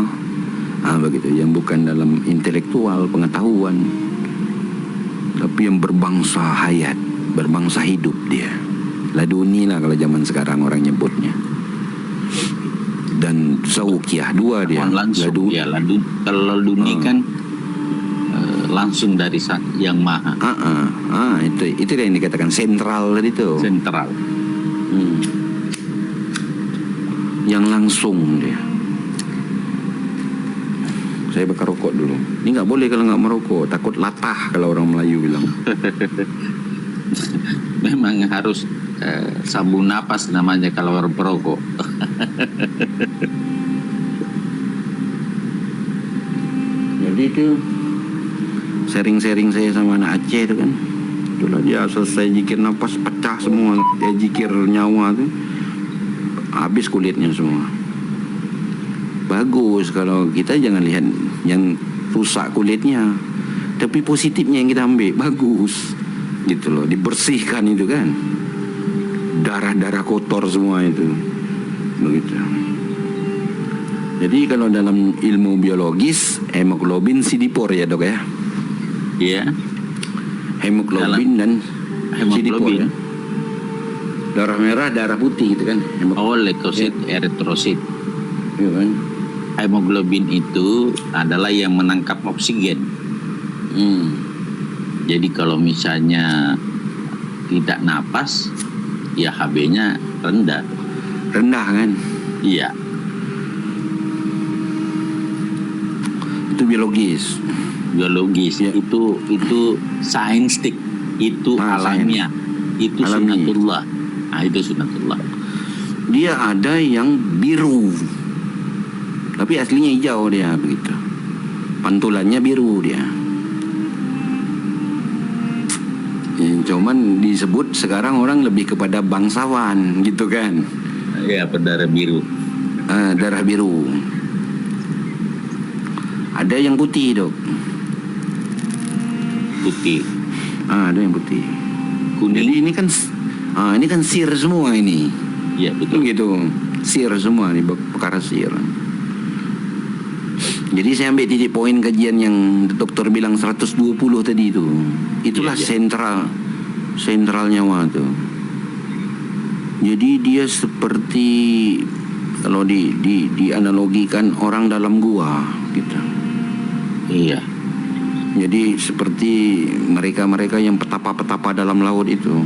begitu, yang bukan dalam intelektual pengetahuan, tapi yang berbangsa hayat, berbangsa hidup dia. Laduni lah kalau zaman sekarang orang nyebutnya. Dan sauqiyah dua dia. Langsung ya, kalau laduni kan langsung dari yang maha. Itu yang dikatakan sentral tadi itu. Sentral. Yang langsung dia. Saya bakar rokok dulu. Ini nggak boleh kalau nggak merokok, takut latah kalau orang Melayu bilang. Memang harus sambung napas namanya kalau orang perokok. Jadi itu sharing-sharing saya sama anak Aceh itu kan. Itulah dia selesai jikir napas pecah semua. Dia jikir nyawa tuh habis kulitnya semua. Bagus kalau kita jangan lihat yang rusak kulitnya, tapi positifnya yang kita ambil. Bagus gitu loh, dibersihkan itu kan. Darah-darah kotor semua itu. Begitu. Jadi kalau dalam ilmu biologis, hemoglobin CD4 ya dok ya? Iya. Hemoglobin dan CD4 Hemoglobin. ya? Darah merah, darah putih gitu kan? Leukosit, eritrosit. Iya kan? Hemoglobin itu adalah yang menangkap oksigen. Jadi kalau misalnya tidak napas, ya HB-nya rendah. Rendah kan? Iya. Itu biologis. Biologis Ya. itu sainstik, itu alamiah, itu Alami. sunatullah. Itu sunatullah. Dia ada yang biru, tapi aslinya hijau dia begitu. Pantulannya biru dia. Cuman disebut sekarang orang lebih kepada bangsawan gitu kan. Ya, berdarah biru. Darah biru. Ada yang putih dok. Putih. Ada yang putih. Kuning. Jadi ini kan sir semua ini. Ya, betul. Gitu. Sir semua nih, perkara sir. Jadi saya ambil titik poin kajian yang dokter bilang 120 tadi itu. Itulah Iya, iya. sentral nyawa tuh. Jadi dia seperti kalau dianalogikan orang dalam gua gitu. Iya. Jadi seperti mereka-mereka yang petapa-petapa dalam laut itu.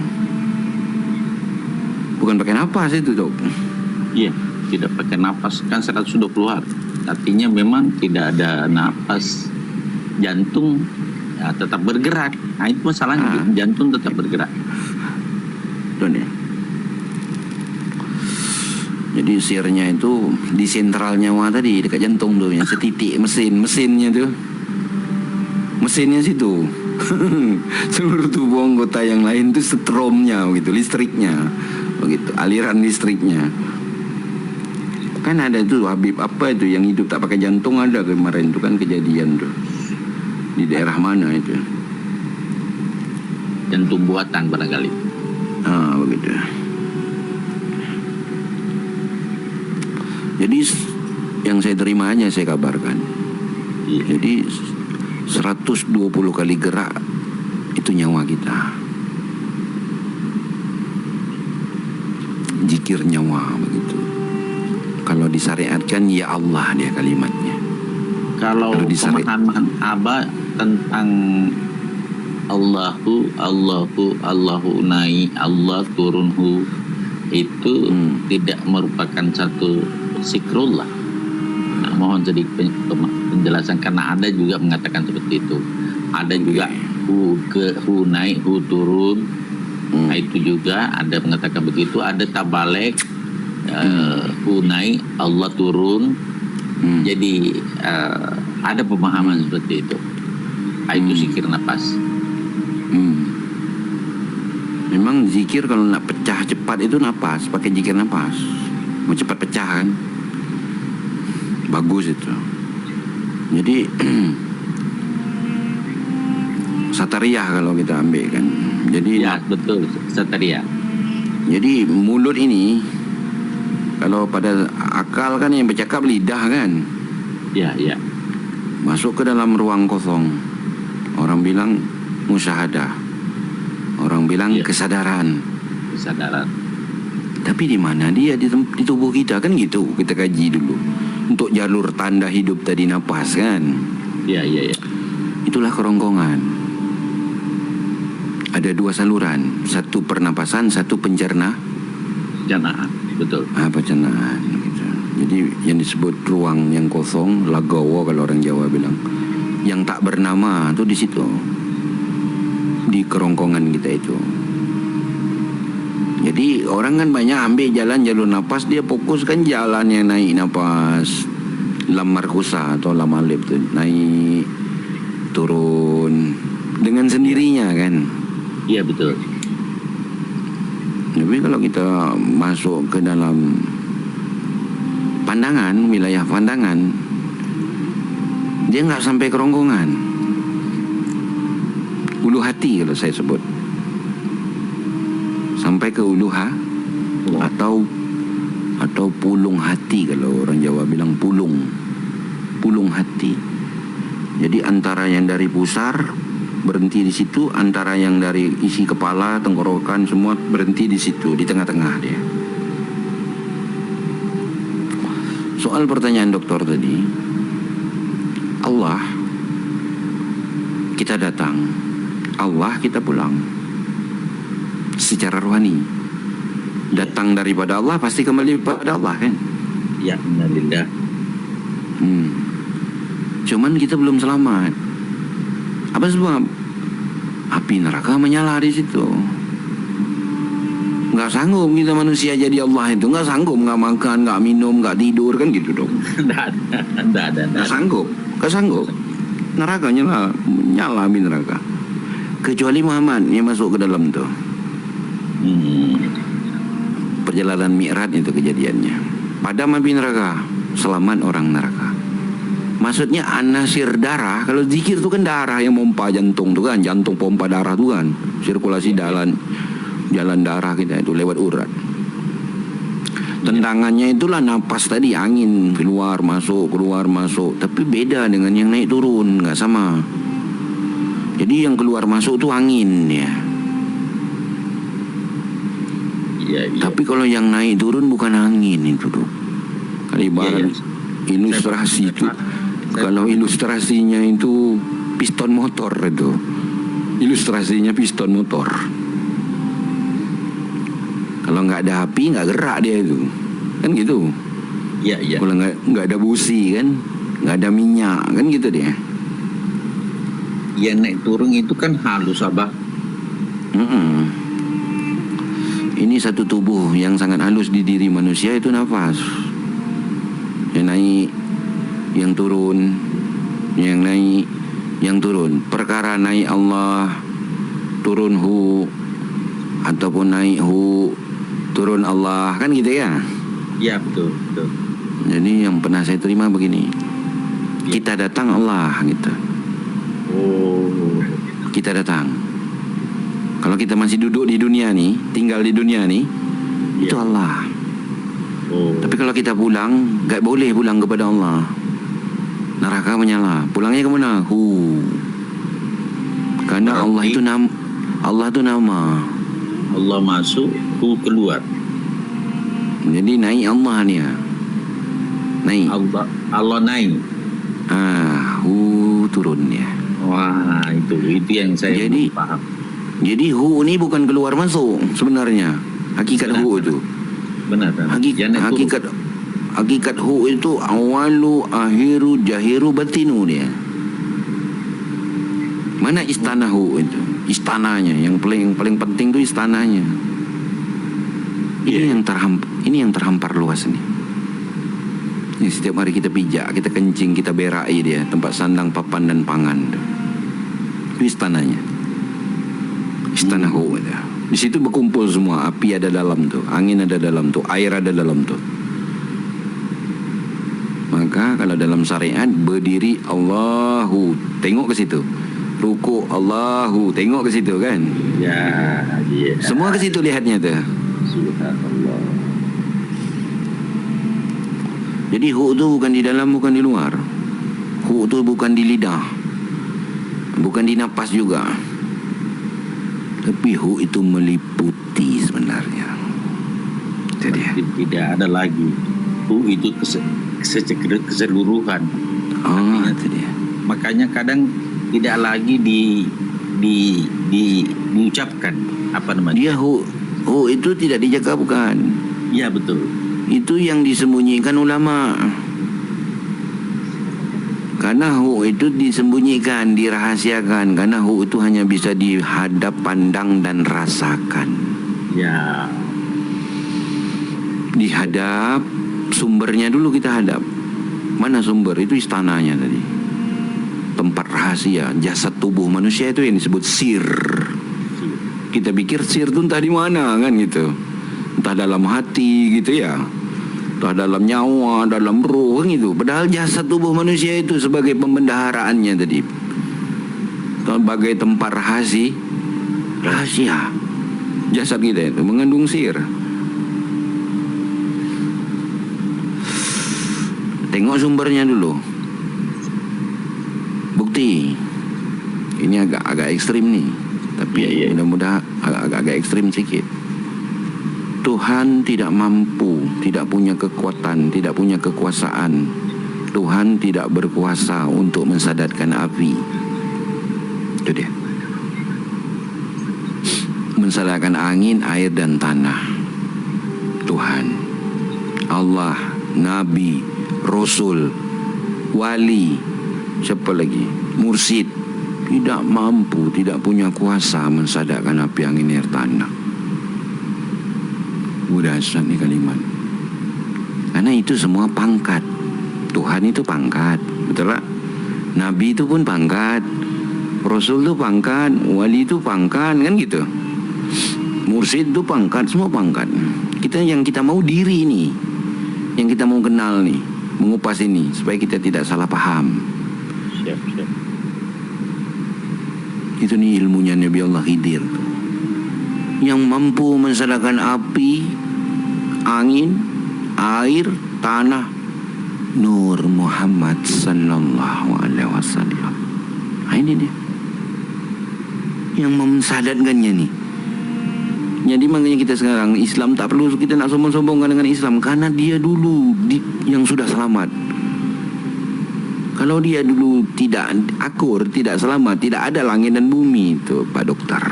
Bukan pakai napas itu dok. Iya, tidak pakai napas, kan 120 hari. Artinya memang tidak ada napas. Jantung ya, tetap bergerak. Nah itu masalahnya, jantung tetap bergerak. Don ya. Jadi sirnya itu di sentral nyawa tadi, dekat jantung tuh, yang setitik mesinnya tuh. Mesinnya situ. Seluruh tubuh anggota yang lain tuh setromnya begitu, listriknya begitu, aliran listriknya. Kan ada tuh Habib apa itu yang hidup tak pakai jantung, ada kemarin itu kan kejadian tuh. Di daerah mana itu? Jantung buatan barangkali. Begitu. Jadi yang saya terima aja saya kabarkan. Iya. Jadi 120 kali gerak itu nyawa kita. Zikir nyawa begitu. Kalau disyariatkan ya Allah dia kalimatnya. Kalau pemahaman Abah tentang Allahu naik, Allah turunhu itu tidak merupakan satu zikrullah. Nah, mohon jadi penjelasan karena ada juga mengatakan seperti itu. Ada juga hu naik, hu turun. Nah, itu juga ada mengatakan begitu. Ada tabalek, hu naik, Allah turun. Jadi ada pemahaman seperti itu. Itu zikir nafas. Memang zikir kalau nak pecah cepat itu nafas, pakai zikir nafas. Mau cepat pecah kan, bagus itu. Jadi Satariah kalau kita ambil kan. Jadi Ya, betul. Satria. jadi mulut ini, kalau pada akal kan yang bercakap lidah kan, Ya, ya. masuk ke dalam ruang kosong. Orang bilang musyahadah, orang bilang Iya. kesadaran. Kesadaran. Tapi di mana dia di tubuh kita kan gitu. Kita kaji dulu. Untuk jalur tanda hidup tadi napas kan. Ya, ya, ya. Itulah kerongkongan. Ada dua saluran, satu pernapasan, satu pencernaan. Jangan. Betul. Pencernaan gitu. Jadi yang disebut ruang yang kosong, lagawa kalau orang Jawa bilang, yang tak bernama tuh di situ, di kerongkongan kita itu. Jadi orang kan banyak ambil jalan jalur napas, dia fokus kan jalan yang naik napas, lam markusa atau lam alif tuh, naik turun dengan sendirinya kan. Iya, betul. Tapi kalau kita masuk ke dalam pandangan, wilayah pandangan, dia nggak sampai kerongkongan. Ulu hati kalau saya sebut, sampai ke ulu atau pulung hati kalau orang Jawa bilang pulung hati. Jadi antara yang dari pusar berhenti di situ, antara yang dari isi kepala, tenggorokan semua berhenti di situ, di tengah-tengah dia. Soal pertanyaan dokter tadi, Allah kita datang, Allah kita pulang. Secara rohani, datang daripada Allah pasti kembali pada Allah kan. Ya, innalillah. Cuman kita belum selamat. Apa sebab? Api neraka menyala di situ. Nggak sanggup kita manusia jadi Allah itu, nggak sanggup, nggak makan, nggak minum, nggak tidur kan gitu dong. Nggak ada. Nggak sanggup. Neraka nyala api neraka. Kecuali Muhammad yang masuk ke dalam tuh. Perjalanan Mi'raj itu kejadiannya. Padam api neraka, selamat orang neraka. Maksudnya anasir darah. Kalau zikir itu kan darah yang pompa jantung tuh kan, jantung pompa darah tuh kan, sirkulasi jalan darah kita itu lewat urat. Tendangannya itulah napas tadi, angin keluar masuk. Tapi beda dengan yang naik turun, nggak sama. Jadi yang keluar masuk tuh angin ya. Iya. Tapi kalau yang naik turun bukan angin itu tuh. Kalau ibarat ilustrasi itu, kalau ilustrasinya itu piston motor itu. Ilustrasinya piston motor. Kalau nggak ada api nggak gerak dia itu. Kan gitu. Iya. Kalau nggak ada busi kan, nggak ada minyak kan gitu dia. Ya, naik turun itu kan halus, Abah. Ini satu tubuh yang sangat halus di diri manusia itu nafas. Yang naik, yang turun, yang naik, yang turun. Perkara naik Allah, turun Hu, ataupun naik Hu, turun Allah, kan gitu ya. Iya, betul. Jadi yang pernah saya terima begini, kita datang Allah gitu. Oh. Kita datang. Kalau kita masih duduk di dunia nih, tinggal di dunia nih, itu Allah. Oh. Tapi kalau kita pulang, gak boleh pulang kepada Allah. Neraka menyala. Pulangnya ke mana? Karena Allah itu nama. Allah masuk, Hu keluar. Jadi naik Allah nih ya. Naik. Allah naik. Hu turun ya. Wah, itu yang saya belum paham. Jadi Hu ini bukan keluar masuk sebenarnya. Hakikat Hu itu. Benar. Hakikat Hu itu awalu, akhiru, jahiru, batinu dia. Mana istana Hu itu? Istananya yang paling penting itu istananya. Ini yang terhampar luas nih. Ini setiap hari kita pijak, kita kencing, kita berai dia, tempat sandang, papan dan pangan. Itu istananya. Istana Hu itu. Di situ berkumpul semua, api ada dalam tuh, angin ada dalam tuh, air ada dalam tuh. Maka kalau dalam syariat berdiri Allahu, tengok ke situ. rukuk Allahu, tengok ke situ kan. Ya, ya. Semua ke situ lihatnya tu. Subhanallah. Jadi hu tu bukan di dalam, bukan di luar. Hu tu bukan di lidah, bukan di napas juga. Tapi hu itu meliputi sebenarnya. Jadi Tidak ada lagi. Itu keseluruhan. itu dia. Makanya kadang tidak lagi diucapkan apa namanya. Dia hu itu tidak dicakapkan. Ya, betul. Itu yang disembunyikan ulama. Karena hu itu disembunyikan, dirahasiakan. Karena hu itu hanya bisa dihadap, pandang dan rasakan. Ya. Dihadap, sumbernya dulu kita hadap. Mana sumber? Itu istananya tadi. Tempat rahasia, jasad tubuh manusia itu yang disebut sir. Kita pikir sir itu entah di mana kan gitu. Entah dalam hati gitu ya. Entah dalam nyawa, dalam roh kan gitu. Padahal jasad tubuh manusia itu sebagai pembendaharaannya tadi. Sebagai tempat rahasia. Jasad kita itu mengandung sir. Tengok sumbernya dulu. Bukti. Ini agak ekstrim nih. Tapi mudah-mudahan agak ekstrim sedikit. Tuhan tidak mampu, tidak punya kekuatan, tidak punya kekuasaan. Tuhan tidak berkuasa untuk mensadatkan api. Itu dia. Mensadarkan angin, air dan tanah. Tuhan, Allah, Nabi, Rasul, wali, siapa lagi? Mursyid, tidak mampu, tidak punya kuasa mensadarkan api, angin, air, tanah. Udah asal ni kalimat. Karena itu semua pangkat. Tuhan itu pangkat, betul tak? Nabi itu pun pangkat, Rasul itu pangkat, wali itu pangkat, kan gitu. Mursyid itu pangkat, semua pangkat. Yang kita mau diri ini, yang kita mau kenal nih, mengupas ini supaya kita tidak salah paham. Siap. Itu nih ilmunya Nabi Allah Khidir, yang mampu mensadarkan api, angin, air, tanah. Nur Muhammad sallallahu alaihi wasallam. Ini dia yang mensadarkannya nih. Jadi makanya kita sekarang Islam tak perlu kita nak sombong-sombongkan dengan Islam, karena dia dulu yang sudah selamat. Kalau dia dulu tidak akur, tidak selamat, tidak ada langit dan bumi itu, Pak Dokter.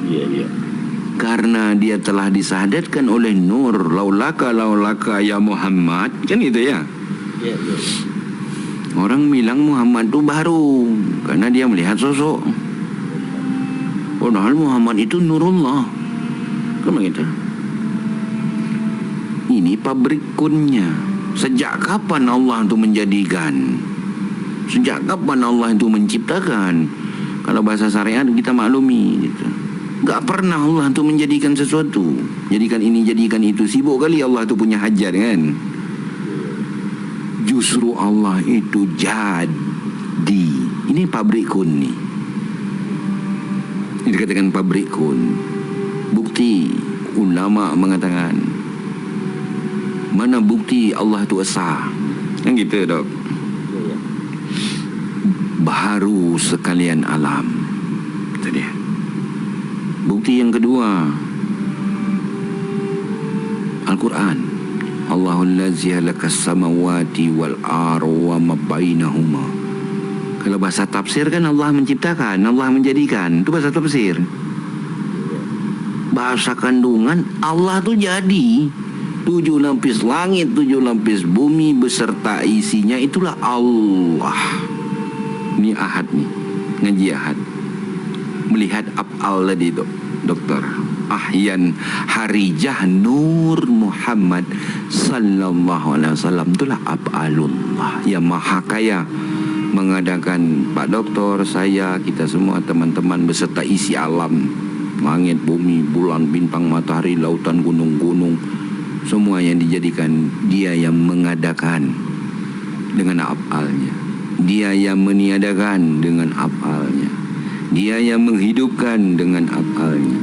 Iya. Karena dia telah disahadatkan oleh nur, laulaka ya Muhammad, kan itu ya. Iya. Orang bilang Muhammad itu baru karena dia melihat sosok. Padahal Muhammad itu nurullah. Kan begitu. Ini pabrik kunnya. Sejak kapan Allah itu menjadikan? Sejak kapan Allah itu menciptakan? Kalau bahasa syariat kita maklumi gitu. Gak pernah Allah itu menjadikan sesuatu, jadikan ini, jadikan itu. Sibuk kali Allah itu punya hajat kan. Justru Allah itu jadi. Ini pabrik kun nih. Ini dikatakan pabrik kun. Bukti ulama mengatakan, mana bukti Allah itu esa? Kan gitu dok. Baharu sekalian alam. Itu dia. Bukti yang kedua, Al-Quran. Allahul ladzi khalaqa samawati wal arda wa ma bainahuma. Kalau bahasa tafsir kan Allah menciptakan, Allah menjadikan. Itu bahasa tafsir. Bahasa kandungan, Allah tuh jadi 7 lapis langit, 7 lapis bumi beserta isinya, itulah Allah. Ini ahad nih, ngaji ahad. Melihat af'al tadi itu, dokter. Ahyan harijah Nur Muhammad sallallahu alaihi wasallam, itulah af'alullah yang maha kaya mengadakan Pak Doktor, saya, kita semua teman-teman beserta isi alam, langit, bumi, bulan, bintang, matahari, lautan, gunung-gunung, semua yang dijadikan dia yang mengadakan dengan af'alnya. Dia yang meniadakan dengan af'alnya. Dia yang menghidupkan dengan af'alnya.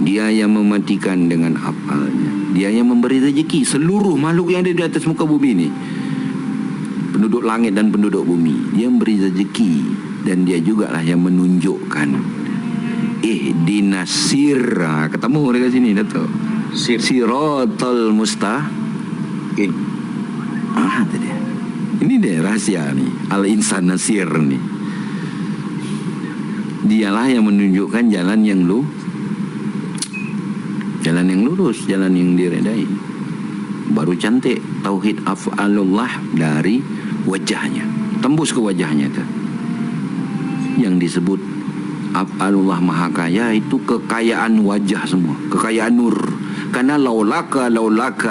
Dia yang mematikan dengan af'alnya. Dia yang memberi rezeki seluruh makhluk yang ada di atas muka bumi ini, penduduk langit dan penduduk bumi. Dia memberi rezeki, dan dia jugalah yang menunjukkan. Ihdinas sirra, ketemu dekat sini Dato'. Siratal mustaqim. Itu dia. Ini dia rahasia nih, al-insan nasir nih. Dialah yang menunjukkan jalan yang lurus, jalan yang diredai. Baru cantik tauhid af'alullah dari wajahnya, tembus ke wajahnya tuh. Yang disebut af'alullah maha kaya itu kekayaan wajah semua, kekayaan nur. Karena laulaka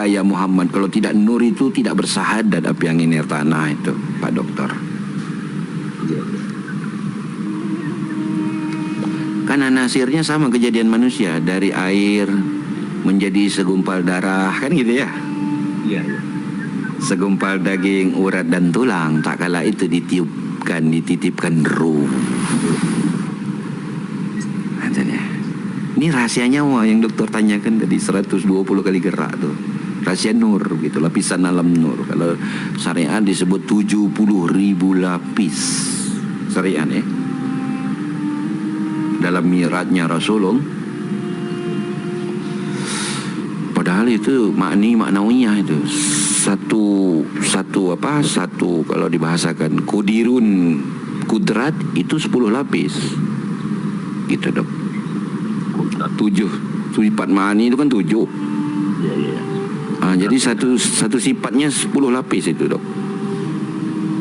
ya Muhammad, kalau tidak nur itu tidak bersahadat apa yang ini tanah itu, Pak Dokter. Karena nasirnya sama kejadian manusia, dari air menjadi segumpal darah, kan gitu ya? Iya. Segumpal daging, urat dan tulang, tak kala itu dititipkan ruh. Ini rahasianya yang dokter tanyakan tadi, 120 kali gerak tuh. Rahasia nur gitu, lapisan alam nur. Kalau syariat disebut 70.000 lapis. Syariat ya. Dalam mi'rajnya Rasulullah. Padahal itu maknawiyah itu. Satu kalau dibahasakan kudrat itu 10 lapis. Gitu dok. 7 sifat ma'ani itu kan 7. Iya. Jadi satu sifatnya 10 lapis itu dok.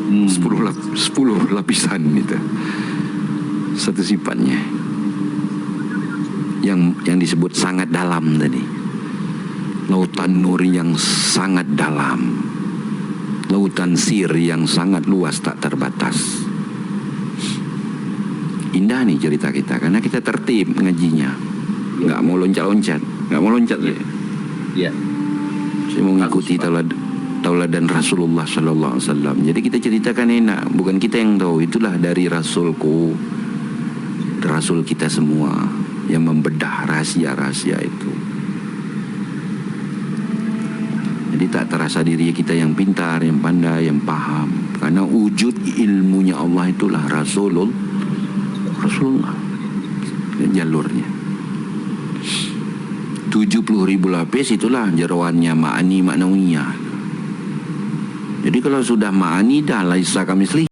10 lapisan itu. Satu sifatnya. Yang disebut sangat dalam tadi. Lautan nur yang sangat dalam. Lautan sir yang sangat luas tak terbatas. Indah nih cerita kita, karena kita tertib ngajinya. Nggak mau loncat-loncat, ya. Iya. Saya mau mengikuti tauladan Rasulullah Sallallahu Alaihi Wasallam. Jadi kita ceritakan enak, bukan kita yang tahu, itulah dari Rasulku, Rasul kita semua yang membedah rahasia-rahasia itu. Jadi tak terasa diri kita yang pintar, yang pandai, yang paham, karena wujud ilmunya Allah itulah Rasulullah, jalurnya. 70.000 lapis itulah jerawannya ma'ani maknawiyah. Jadi kalau sudah ma'ani dah laisa kamisli